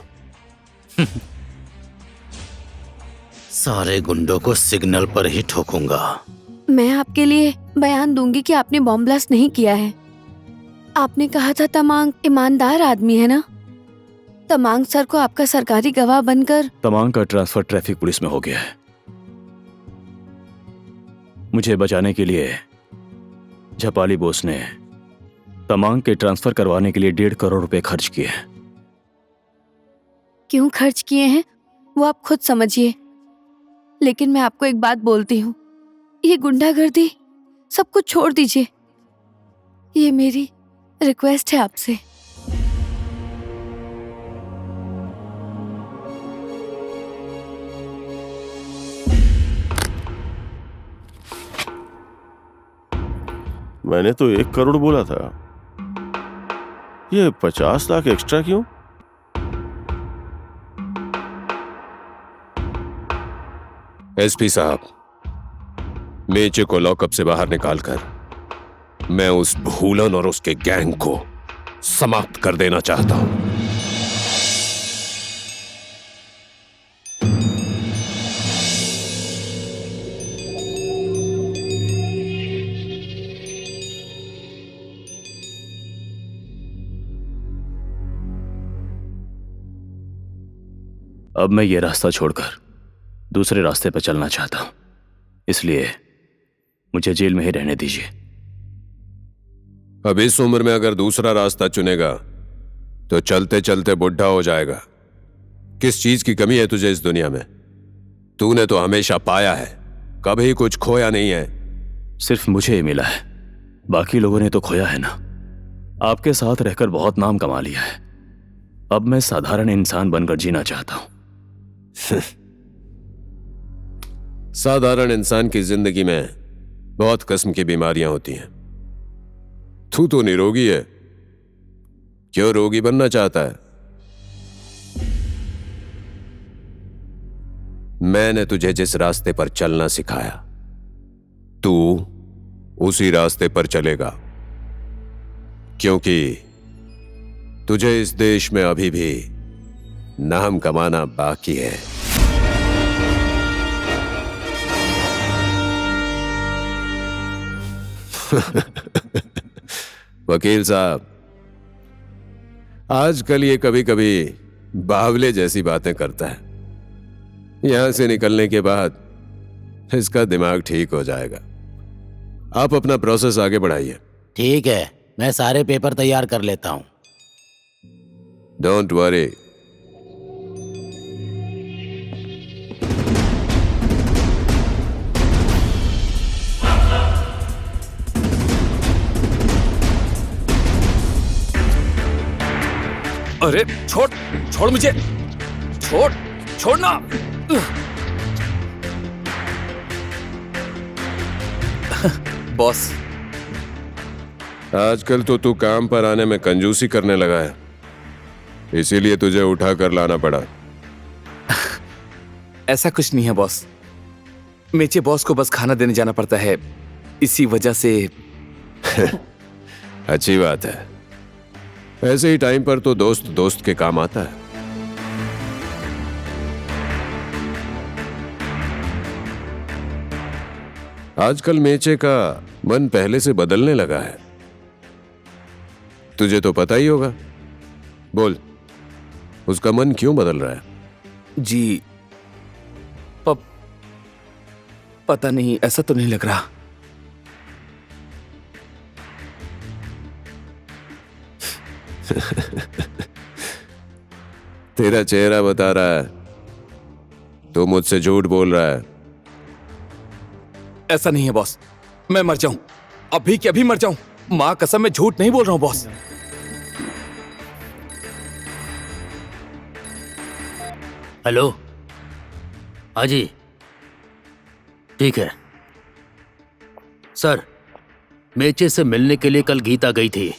सारे गुंडों को सिग्नल पर ही ठोकूंगा। मैं आपके लिए बयान दूंगी कि आपने बॉम्ब ब्लास्ट नहीं किया है। आपने कहा था तमांग ईमानदार आदमी है ना? तमांग सर को आपका सरकारी गवाह बनकर। तमांग का ट्रांसफर ट्रैफिक पुलिस में हो गया है। मुझे बचाने के लिए झपाली बोस ने तमांग के ट्रांसफर करवाने के लिए 1.5 करोड़ रुपए खर्च किए। क्यों खर्च किए हैं वो आप खुद समझिए, लेकिन मैं आपको एक बात बोलती हूँ, ये गुंडागर्दी सब कुछ छोड़ दीजिए। ये मेरी रिक्वेस्ट है आपसे। मैंने तो 1 करोड़ बोला था, ये 50 लाख एक्स्ट्रा क्यों? एसपी साहब, मेचे को लॉकअप से बाहर निकालकर मैं उस भूलन और उसके गैंग को समाप्त कर देना चाहता हूं। अब मैं ये रास्ता छोड़कर दूसरे रास्ते पर चलना चाहता हूं, इसलिए मुझे जेल में ही रहने दीजिए। अब इस उम्र में अगर दूसरा रास्ता चुनेगा तो चलते चलते बुढ़ा हो जाएगा। किस चीज की कमी है तुझे इस दुनिया में? तूने तो हमेशा पाया है, कभी कुछ खोया नहीं है। सिर्फ मुझे ही मिला है, बाकी लोगों ने तो खोया है ना। आपके साथ रहकर बहुत नाम कमा लिया है, अब मैं साधारण इंसान बनकर जीना चाहता हूं। साधारण इंसान की जिंदगी में बहुत किस्म की बीमारियां होती हैं। तू तो निरोगी है, क्यों रोगी बनना चाहता है? मैंने तुझे जिस रास्ते पर चलना सिखाया, तू उसी रास्ते पर चलेगा, क्योंकि तुझे इस देश में अभी भी नाम कमाना बाकी है। वकील साहब, आजकल ये कभी कभी बावले जैसी बातें करता है। यहां से निकलने के बाद इसका दिमाग ठीक हो जाएगा। आप अपना प्रोसेस आगे बढ़ाइए। ठीक है, मैं सारे पेपर तैयार कर लेता हूँ। Don't worry. अरे छोड़ छोड़ मुझे, छोड़ना। बॉस, आजकल तो तू काम पर आने में कंजूसी करने लगा है, इसीलिए तुझे उठा कर लाना पड़ा। ऐसा कुछ नहीं है बॉस, मेचे बॉस को बस खाना देने जाना पड़ता है, इसी वजह से। अच्छी बात है, ऐसे ही टाइम पर तो दोस्त दोस्त के काम आता है। आजकल मेचे का मन पहले से बदलने लगा है, तुझे तो पता ही होगा। बोल, उसका मन क्यों बदल रहा है? जी पता नहीं, ऐसा तो नहीं लग रहा। तेरा चेहरा बता रहा है, तू मुझसे झूठ बोल रहा है। ऐसा नहीं है बॉस, मैं मर जाऊं, अभी के अभी मर जाऊं, मां कसम मैं झूठ नहीं बोल रहा हूं बॉस। हेलो, हाँ जी, ठीक है सर। मेचे से मिलने के लिए कल गीता गई थी।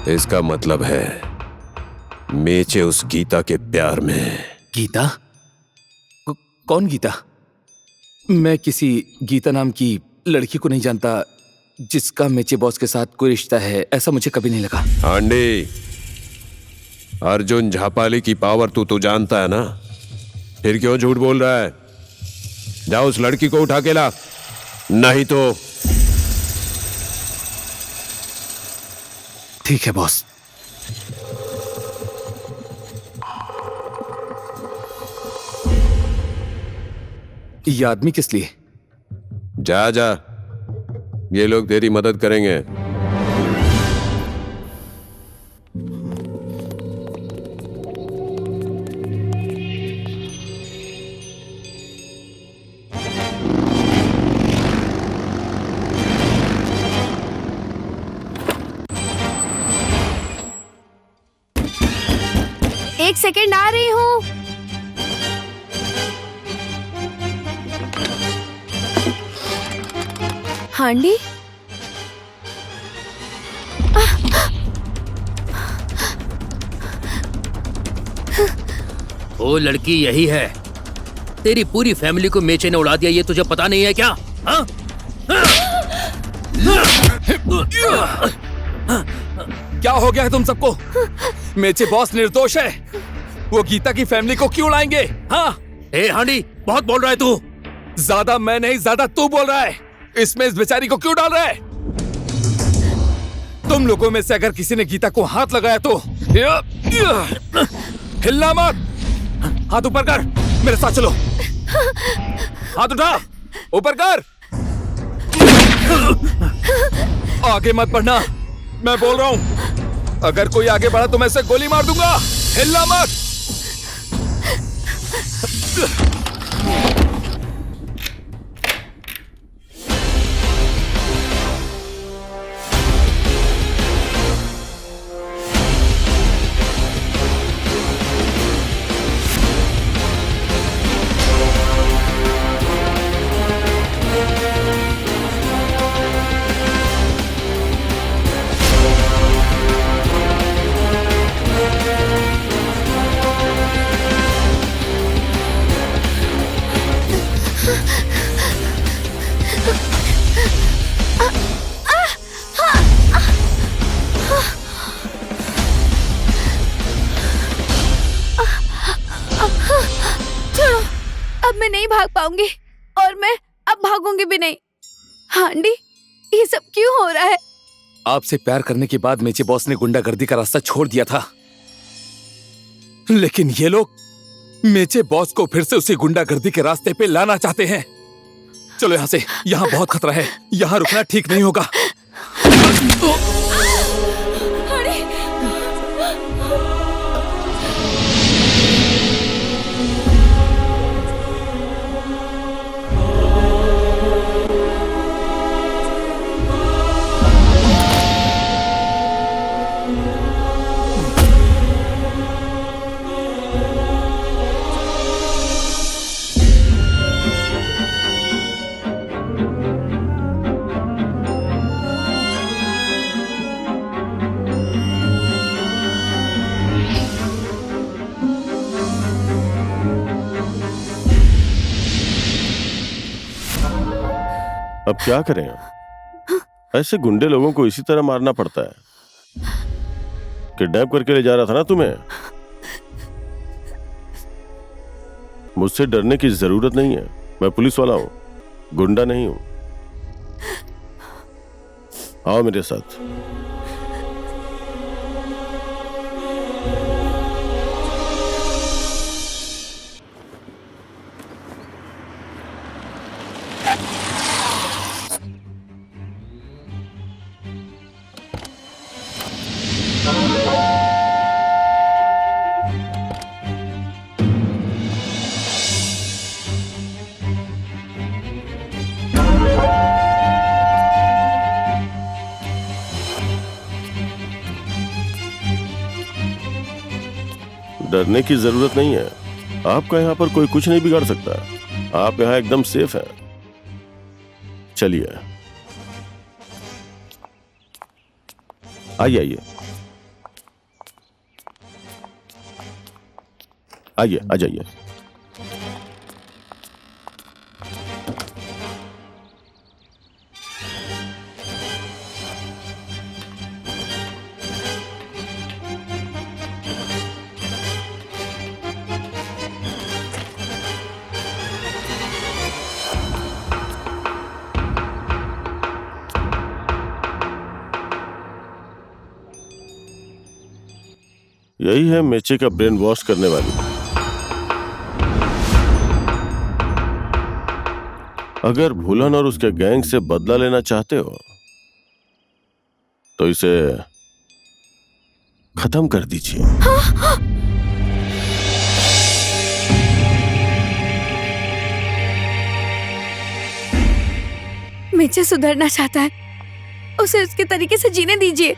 इसका मतलब है मेचे उस गीता के प्यार में। गीता? कौन गीता? मैं किसी गीता नाम की लड़की को नहीं जानता जिसका मेचे बॉस के साथ कोई रिश्ता है, ऐसा मुझे कभी नहीं लगा। आंडी, अर्जुन झापाली की पावर तू जानता है ना, फिर क्यों झूठ बोल रहा है? जा उस लड़की को उठा के ला, नहीं तो। ठीक है बॉस। ये आदमी किस लिए? जा जा, ये लोग तेरी मदद करेंगे। एक सेकंड, आ रही हूँ। हांडी, वो लड़की यही है। तेरी पूरी फैमिली को मेचे ने उड़ा दिया, ये तुझे पता नहीं है क्या? हाँ? क्या हो गया है तुम सबको? मेचे बॉस निर्दोष है, वो गीता की फैमिली को क्यों उड़ाएंगे? हाँ? ए हांडी, बहुत बोल रहा है तू। ज्यादा मैं नहीं, ज्यादा तू बोल रहा है। इसमें इस बेचारी को क्यों डाल रहा है? तुम लोगों में से अगर किसी ने गीता को हाथ लगाया तो हिलना मत। हाथ ऊपर कर, मेरे साथ चलो। हाथ उठा, ऊपर कर। आगे मत बढ़ना, मैं बोल रहा हूं। अगर कोई आगे बढ़ा तो मैं इसे गोली मार दूंगा। हिलना मत। भाग पाऊंगी और मैं अब भागूंगी भी नहीं। हांडी, ये सब क्यों हो रहा है? आपसे प्यार करने के बाद मेचे बॉस ने गुंडागर्दी का रास्ता छोड़ दिया था, लेकिन ये लोग मेचे बॉस को फिर से उसी गुंडागर्दी के रास्ते पे लाना चाहते हैं। चलो यहाँ से, यहाँ बहुत खतरा है, यहाँ रुकना ठीक नहीं होगा। अब क्या करें? ऐसे गुंडे लोगों को इसी तरह मारना पड़ता है। किडनैप करके ले जा रहा था ना तुम्हें। मुझसे डरने की जरूरत नहीं है, मैं पुलिस वाला हूं, गुंडा नहीं हूं। आओ मेरे साथ। डरने की जरूरत नहीं है, आपका यहाँ पर कोई कुछ नहीं बिगाड़ सकता। आप यहाँ एकदम सेफ हैं। चलिए आइए आइए आइए, आ जाइए। यही है मेचे का ब्रेन वॉश करने वाली। अगर भूलन और उसके गैंग से बदला लेना चाहते हो तो इसे खत्म कर दीजिए। मेचे सुधरना चाहता है, उसे उसके तरीके से जीने दीजिए।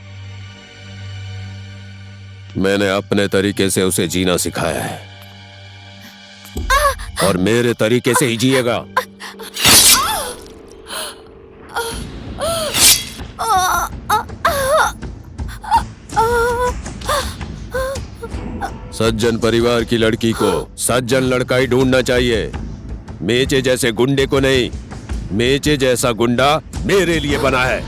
मैंने अपने तरीके से उसे जीना सिखाया है और मेरे तरीके से ही जिएगा। सज्जन परिवार की लड़की को सज्जन लड़का ही ढूंढना चाहिए, मेचे जैसे गुंडे को नहीं। मेचे जैसा गुंडा मेरे लिए बना है।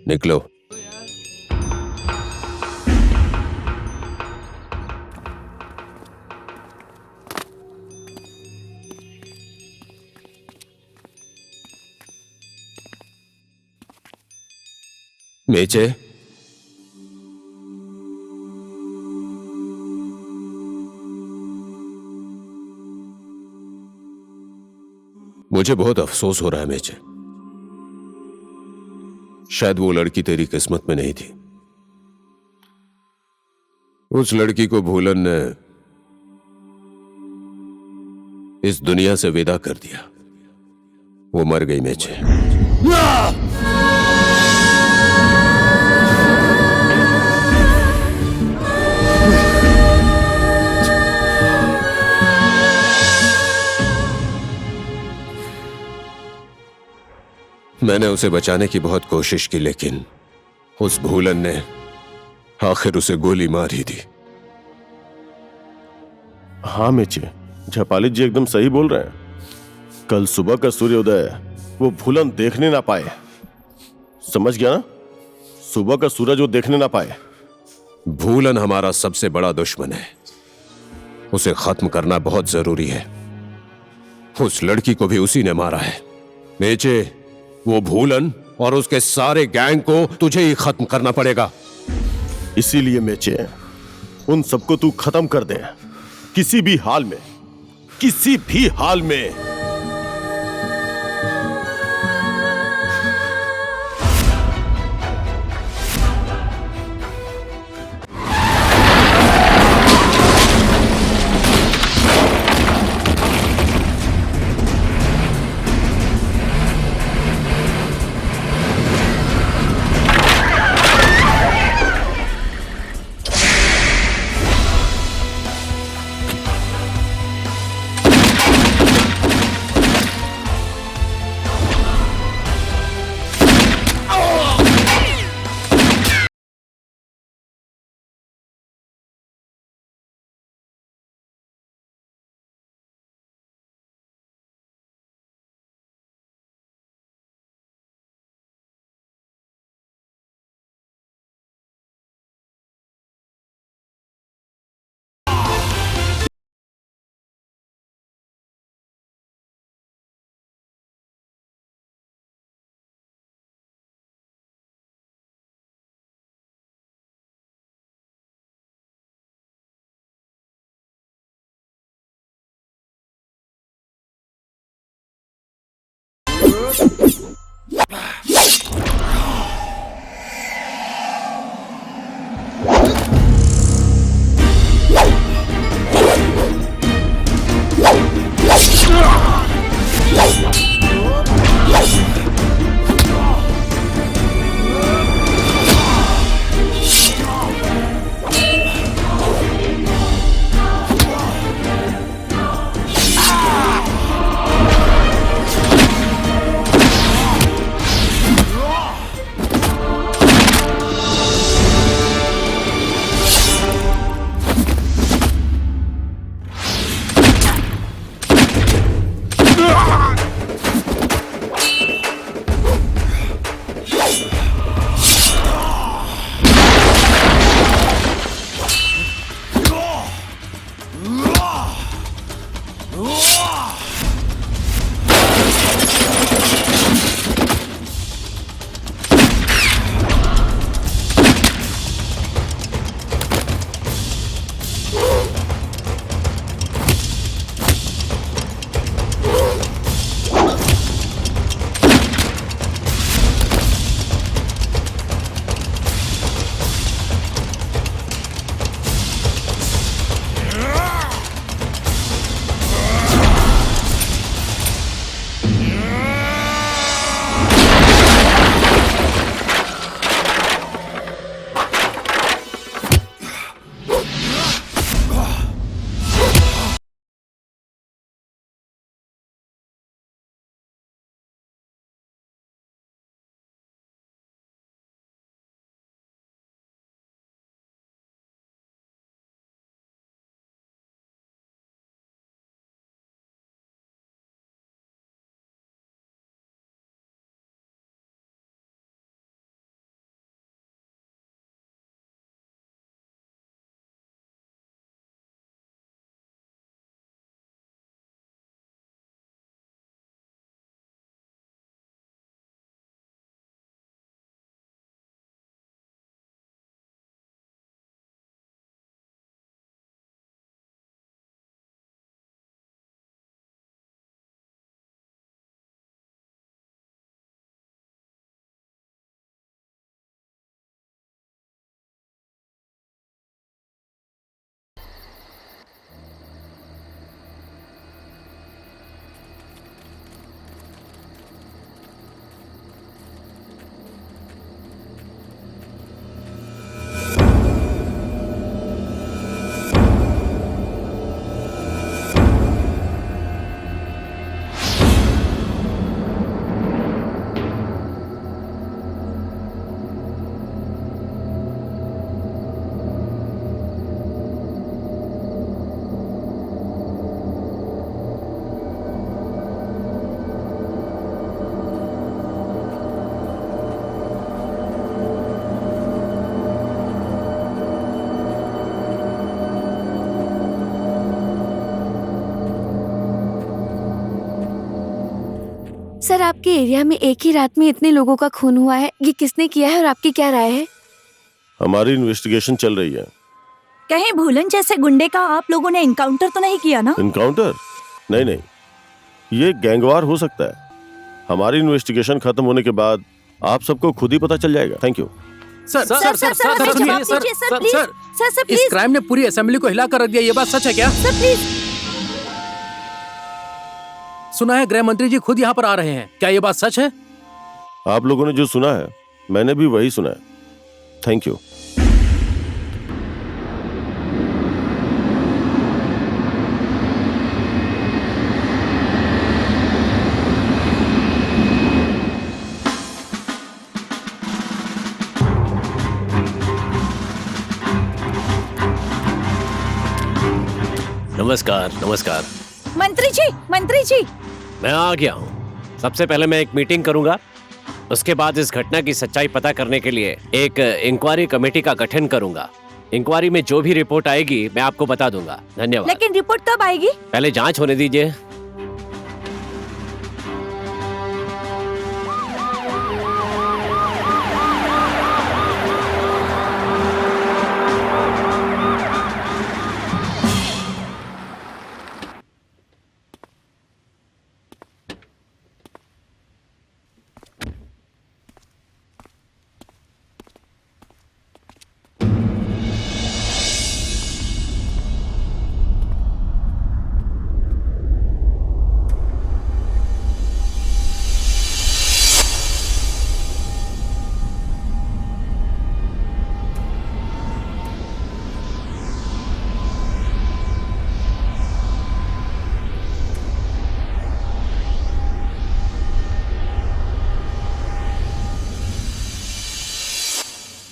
निकलो। मेचे, मुझे बहुत अफसोस हो रहा है मेचे। शायद वो लड़की तेरी किस्मत में नहीं थी। उस लड़की को भूलन ने इस दुनिया से विदा कर दिया। वो मर गई मेचे। मैंने उसे बचाने की बहुत कोशिश की, लेकिन उस भूलन ने आखिर उसे गोली मार ही दी। हाँ मेचे, झपाली जी एकदम सही बोल रहे हैं। कल सुबह का सूर्योदय वो भूलन देखने ना पाए। समझ गया ना? सुबह का सूरज वो देखने ना पाए। भूलन हमारा सबसे बड़ा दुश्मन है। उसे खत्म करना बहुत जरूरी है। उस लड़की को भी उसी ने मारा है। मेचे, वो भूलन और उसके सारे गैंग को तुझे ही खत्म करना पड़ेगा। इसीलिए मेचे, उन सबको तू खत्म कर दे, किसी भी हाल में, किसी भी हाल में। सर, आपके एरिया में एक ही रात में इतने लोगों का खून हुआ है, ये किसने किया है और आपकी क्या राय है? हमारी इन्वेस्टिगेशन चल रही है। कहीं भूलन जैसे गुंडे का आप लोगों ने इनकाउंटर तो नहीं किया ना? इनकाउंटर? नहीं नहीं, ये गैंगवार हो सकता है। हमारी इन्वेस्टिगेशन खत्म होने के बाद आप सबको खुद ही पता चल जाएगा। Thank you. Sir sir sir sir sir हमें सुनिए, जवाब सर दीजिए, sir, sir please. Sir sir, इस प्लीज। क्राइम ने पूरी असेंबली को हिला कर रख दिया, ये बात सच है क्या? Sir please. सुना है गृह मंत्री जी खुद यहाँ पर आ रहे हैं, क्या ये बात सच है? आप लोगों ने जो सुना है मैंने भी वही सुना है। Thank you. नमस्कार नमस्कार। मंत्री जी। मैं आ गया हूँ। सबसे पहले मैं एक मीटिंग करूंगा, उसके बाद इस घटना की सच्चाई पता करने के लिए एक इंक्वायरी कमेटी का गठन करूंगा। इंक्वायरी में जो भी रिपोर्ट आएगी मैं आपको बता दूंगा। धन्यवाद। लेकिन रिपोर्ट कब आएगी? पहले जांच होने दीजिए।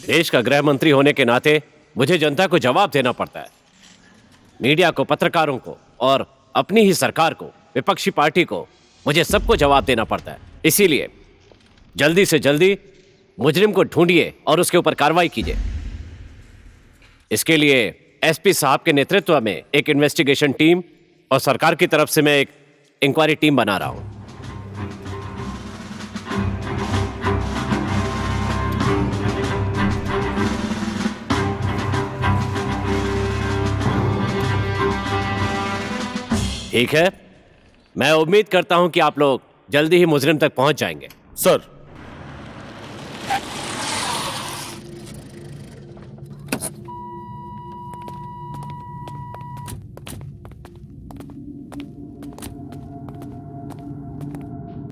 देश का गृह मंत्री होने के नाते मुझे जनता को जवाब देना पड़ता है। मीडिया को, पत्रकारों को और अपनी ही सरकार को, विपक्षी पार्टी को, मुझे सबको जवाब देना पड़ता है। इसीलिए जल्दी से जल्दी मुजरिम को ढूंढिए और उसके ऊपर कार्रवाई कीजिए। इसके लिए एसपी साहब के नेतृत्व में एक इन्वेस्टिगेशन टीम और सरकार की तरफ से मैं एक इंक्वायरी टीम बना रहा हूं। ठीक है, मैं उम्मीद करता हूं कि आप लोग जल्दी ही मुजरिम तक पहुंच जाएंगे। सर,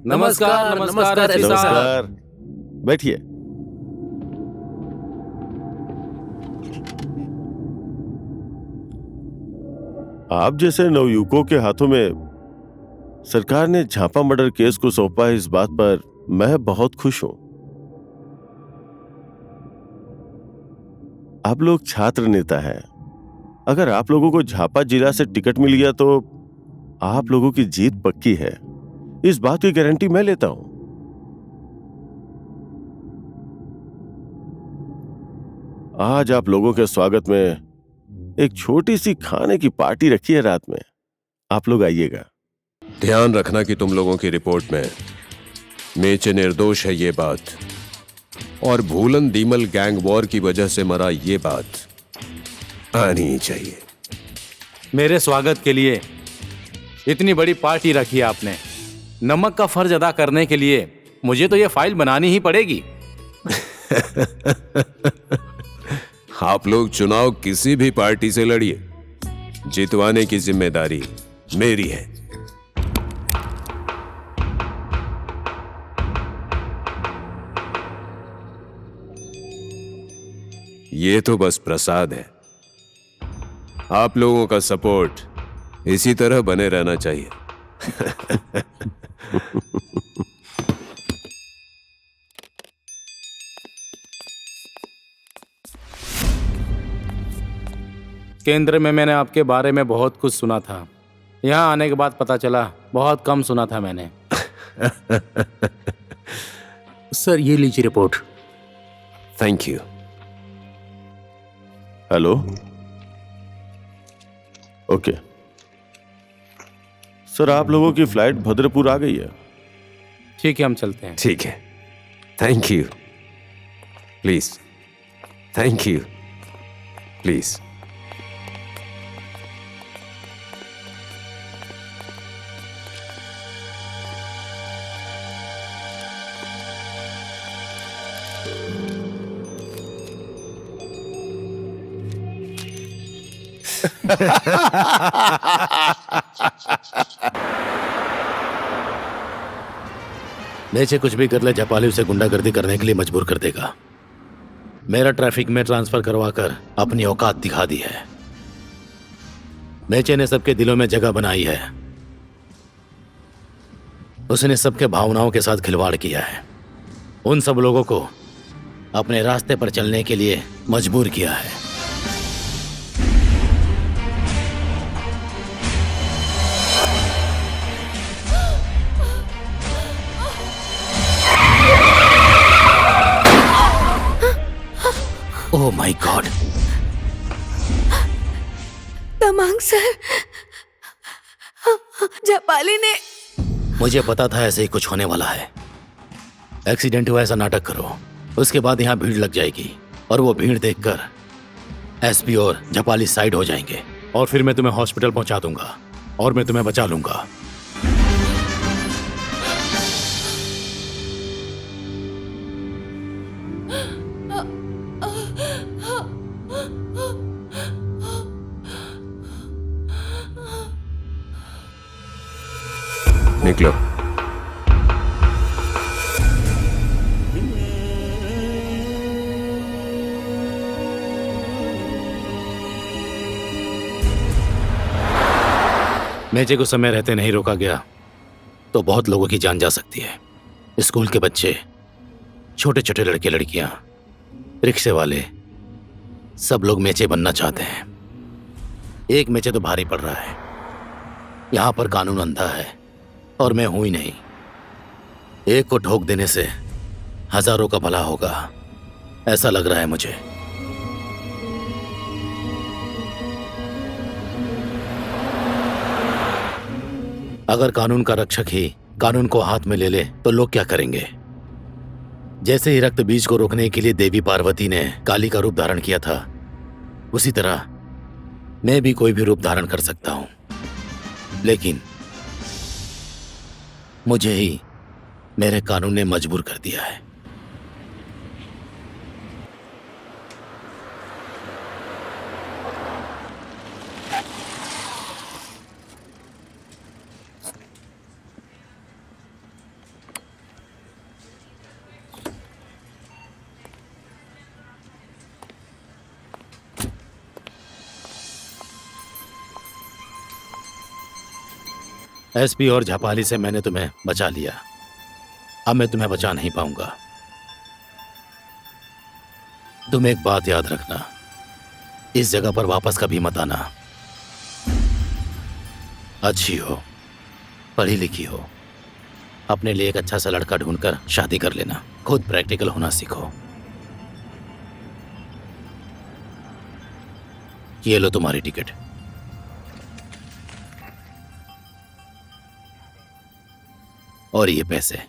नमस्कार नमस्कार एसपी साहब। नमस्कार। बैठिए। आप जैसे नवयुवकों के हाथों में सरकार ने झापा मर्डर केस को सौंपा है, इस बात पर मैं बहुत खुश हूं। आप लोग छात्र नेता हैं। अगर आप लोगों को झापा जिला से टिकट मिल गया तो आप लोगों की जीत पक्की है, इस बात की गारंटी मैं लेता हूं। आज आप लोगों के स्वागत में एक छोटी सी खाने की पार्टी रखी है रात में, आप लोग आइएगा। ध्यान रखना कि तुम लोगों की रिपोर्ट में मेचे निर्दोष है ये बात, और भूलन दीमल गैंग वॉर की वजह से मरा ये बात आनी ही चाहिए। मेरे स्वागत के लिए इतनी बड़ी पार्टी रखी आपने। नमक का फर्ज अदा करने के लिए मुझे तो ये फाइल बनानी ही पड़ेगी। आप लोग चुनाव किसी भी पार्टी से लड़िए, जितवाने की जिम्मेदारी मेरी है। ये तो बस प्रसाद है। आप लोगों का सपोर्ट इसी तरह बने रहना चाहिए। केंद्र में मैंने आपके बारे में बहुत कुछ सुना था, यहाँ आने के बाद पता चला बहुत कम सुना था मैंने। सर ये लीजिए report. Thank you. Hello, okay sir, आप लोगों की फ्लाइट भद्रपुर आ गई है। ठीक है, हम चलते हैं। ठीक है, thank you. Please, thank you, please. Meche कुछ भी कर ले, जापाली उसे गुंडागर्दी करने के लिए मजबूर कर देगा। मेरा ट्रैफिक में ट्रांसफर करवाकर अपनी औकात दिखा दी है। मेचे ने सबके दिलों में जगह बनाई है। उसने सबके भावनाओं के साथ खिलवाड़ किया है। उन सब लोगों को अपने रास्ते पर चलने के लिए मजबूर किया है। Oh my God, Tamang sir, Japali ने। मुझे पता था ऐसे ही कुछ होने वाला है। एक्सीडेंट हुआ ऐसा नाटक करो, उसके बाद यहाँ भीड़ लग जाएगी और वो भीड़ देखकर एसपी और जापाली साइड हो जाएंगे और फिर मैं तुम्हें हॉस्पिटल पहुंचा दूंगा और मैं तुम्हें बचा लूंगा। निकलो। मेचे को समय रहते नहीं रोका गया तो बहुत लोगों की जान जा सकती है। स्कूल के बच्चे, छोटे छोटे लड़के लड़कियां, रिक्शे वाले, सब लोग मेचे बनना चाहते हैं। एक मेचे तो भारी पड़ रहा है। यहां पर कानून अंधा है और मैं हूं ही नहीं। एक को ठोक देने से हजारों का भला होगा, ऐसा लग रहा है मुझे। अगर कानून का रक्षक ही कानून को हाथ में ले ले तो लोग क्या करेंगे? जैसे ही रक्त बीज को रोकने के लिए देवी पार्वती ने काली का रूप धारण किया था, उसी तरह मैं भी कोई भी रूप धारण कर सकता हूं। लेकिन मुझे ही मेरे कानून ने मजबूर कर दिया है। एसपी और झापाली से मैंने तुम्हें बचा लिया, अब मैं तुम्हें बचा नहीं पाऊंगा। तुम एक बात याद रखना, इस जगह पर वापस कभी मत आना। अच्छी हो, पढ़ी लिखी हो, अपने लिए एक अच्छा सा लड़का ढूंढकर शादी कर लेना। खुद प्रैक्टिकल होना सीखो। ये लो तुम्हारी टिकट। और ये पैसे।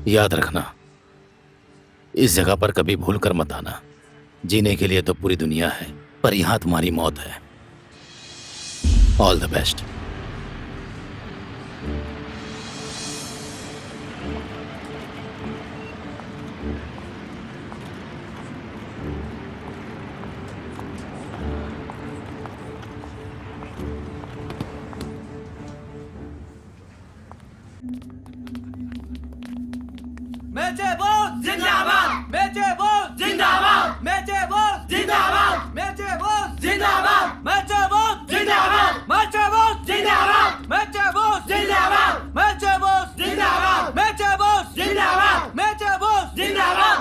याद रखना, इस जगह पर कभी भूल कर मत आना। जीने के लिए तो पूरी दुनिया है, पर यहां तुम्हारी मौत है। All the best. Meche Bose जिंदाबाद, मेचे बोस जिंदाबाद, मेचे बोस जिंदाबाद, मेचे बोस जिंदाबाद, मेचे बोस जिंदाबाद, मेचे बोस जिंदाबाद, मेचे बोस जिंदाबाद, मेचे बोस जिंदाबाद, मेचे बोस जिंदाबाद, मेचे बोस जिंदाबाद,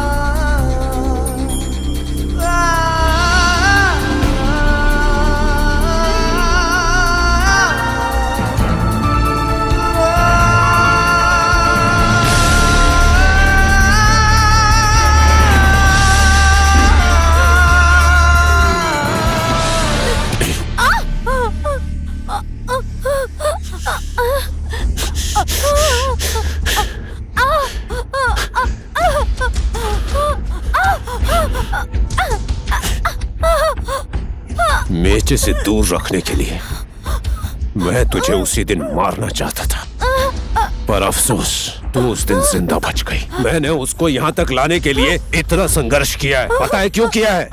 मेचे से दूर रखने के लिए मैं तुझे उसी दिन मारना चाहता था, पर अफसोस तू उस दिन जिंदा बच गई। मैंने उसको यहाँ तक लाने के लिए इतना संघर्ष किया है, पता है क्यों किया है?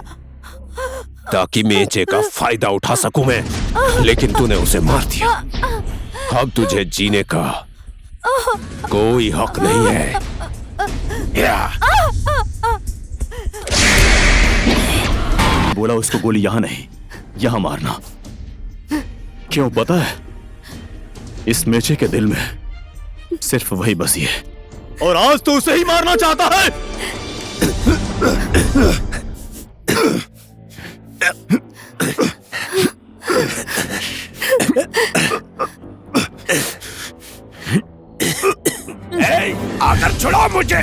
ताकि मेचे का फायदा उठा सकूं मैं, लेकिन तूने उसे मार दिया। अब तुझे जीने का कोई हक नहीं है। बोला उसको गोली यहां नहीं, यहां मारना। क्यों पता है? इस मेचे के दिल में सिर्फ वही बसी है, और आज तो उसे ही मारना चाहता है। आकर छुड़ाओ मुझे।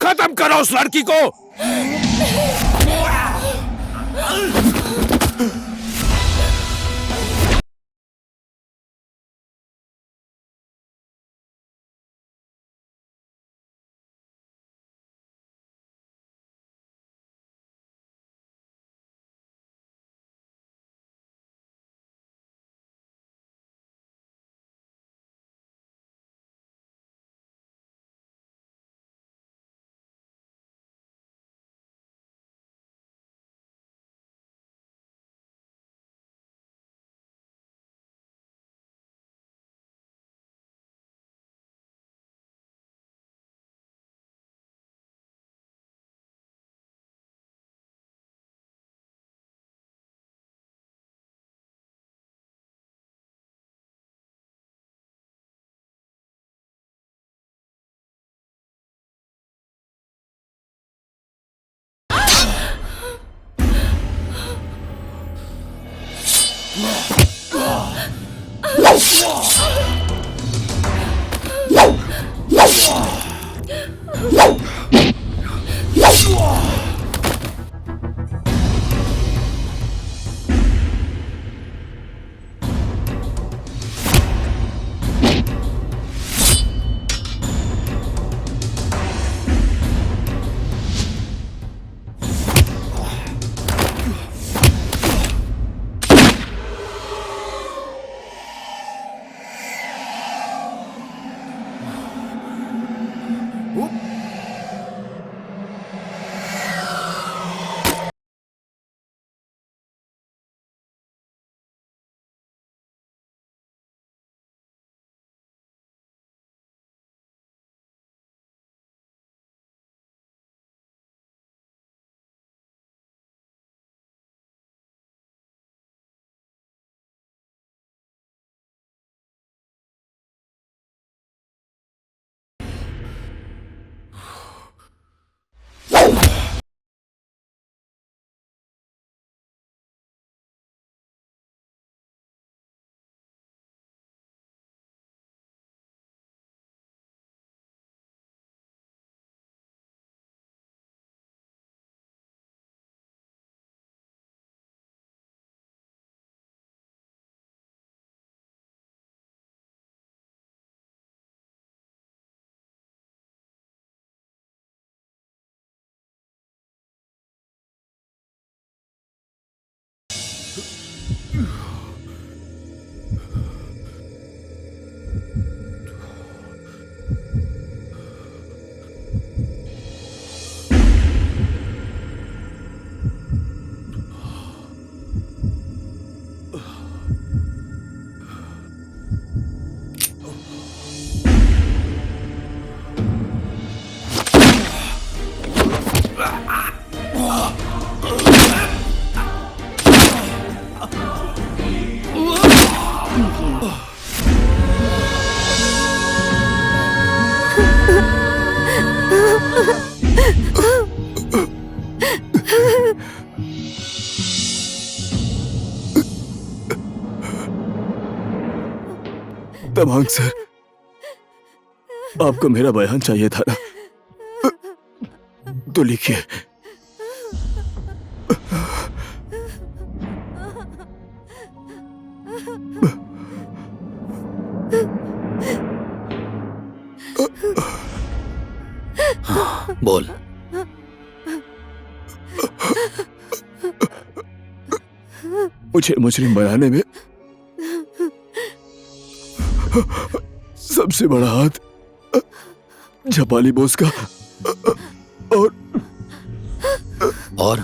खत्म करो उस लड़की को। तमांग सर, आपको मेरा बयान चाहिए था ना, तो लिखिए। बोल। मुझे मुजरिम बनाने में सबसे बड़ा हाथ झापाली बोस का और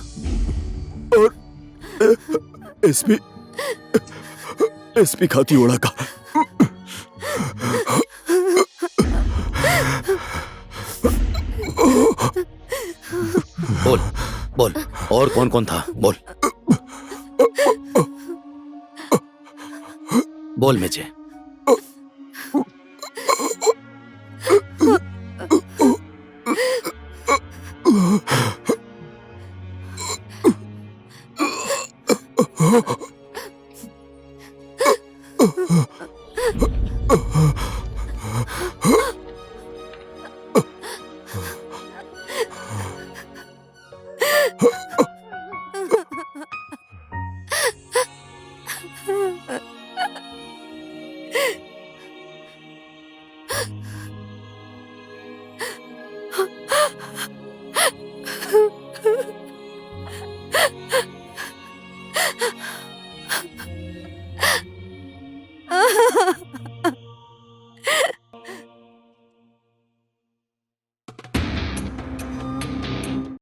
एसपी खातीवाड़ा का। बोल बोल, और कौन कौन था? बोल बोल मेचे।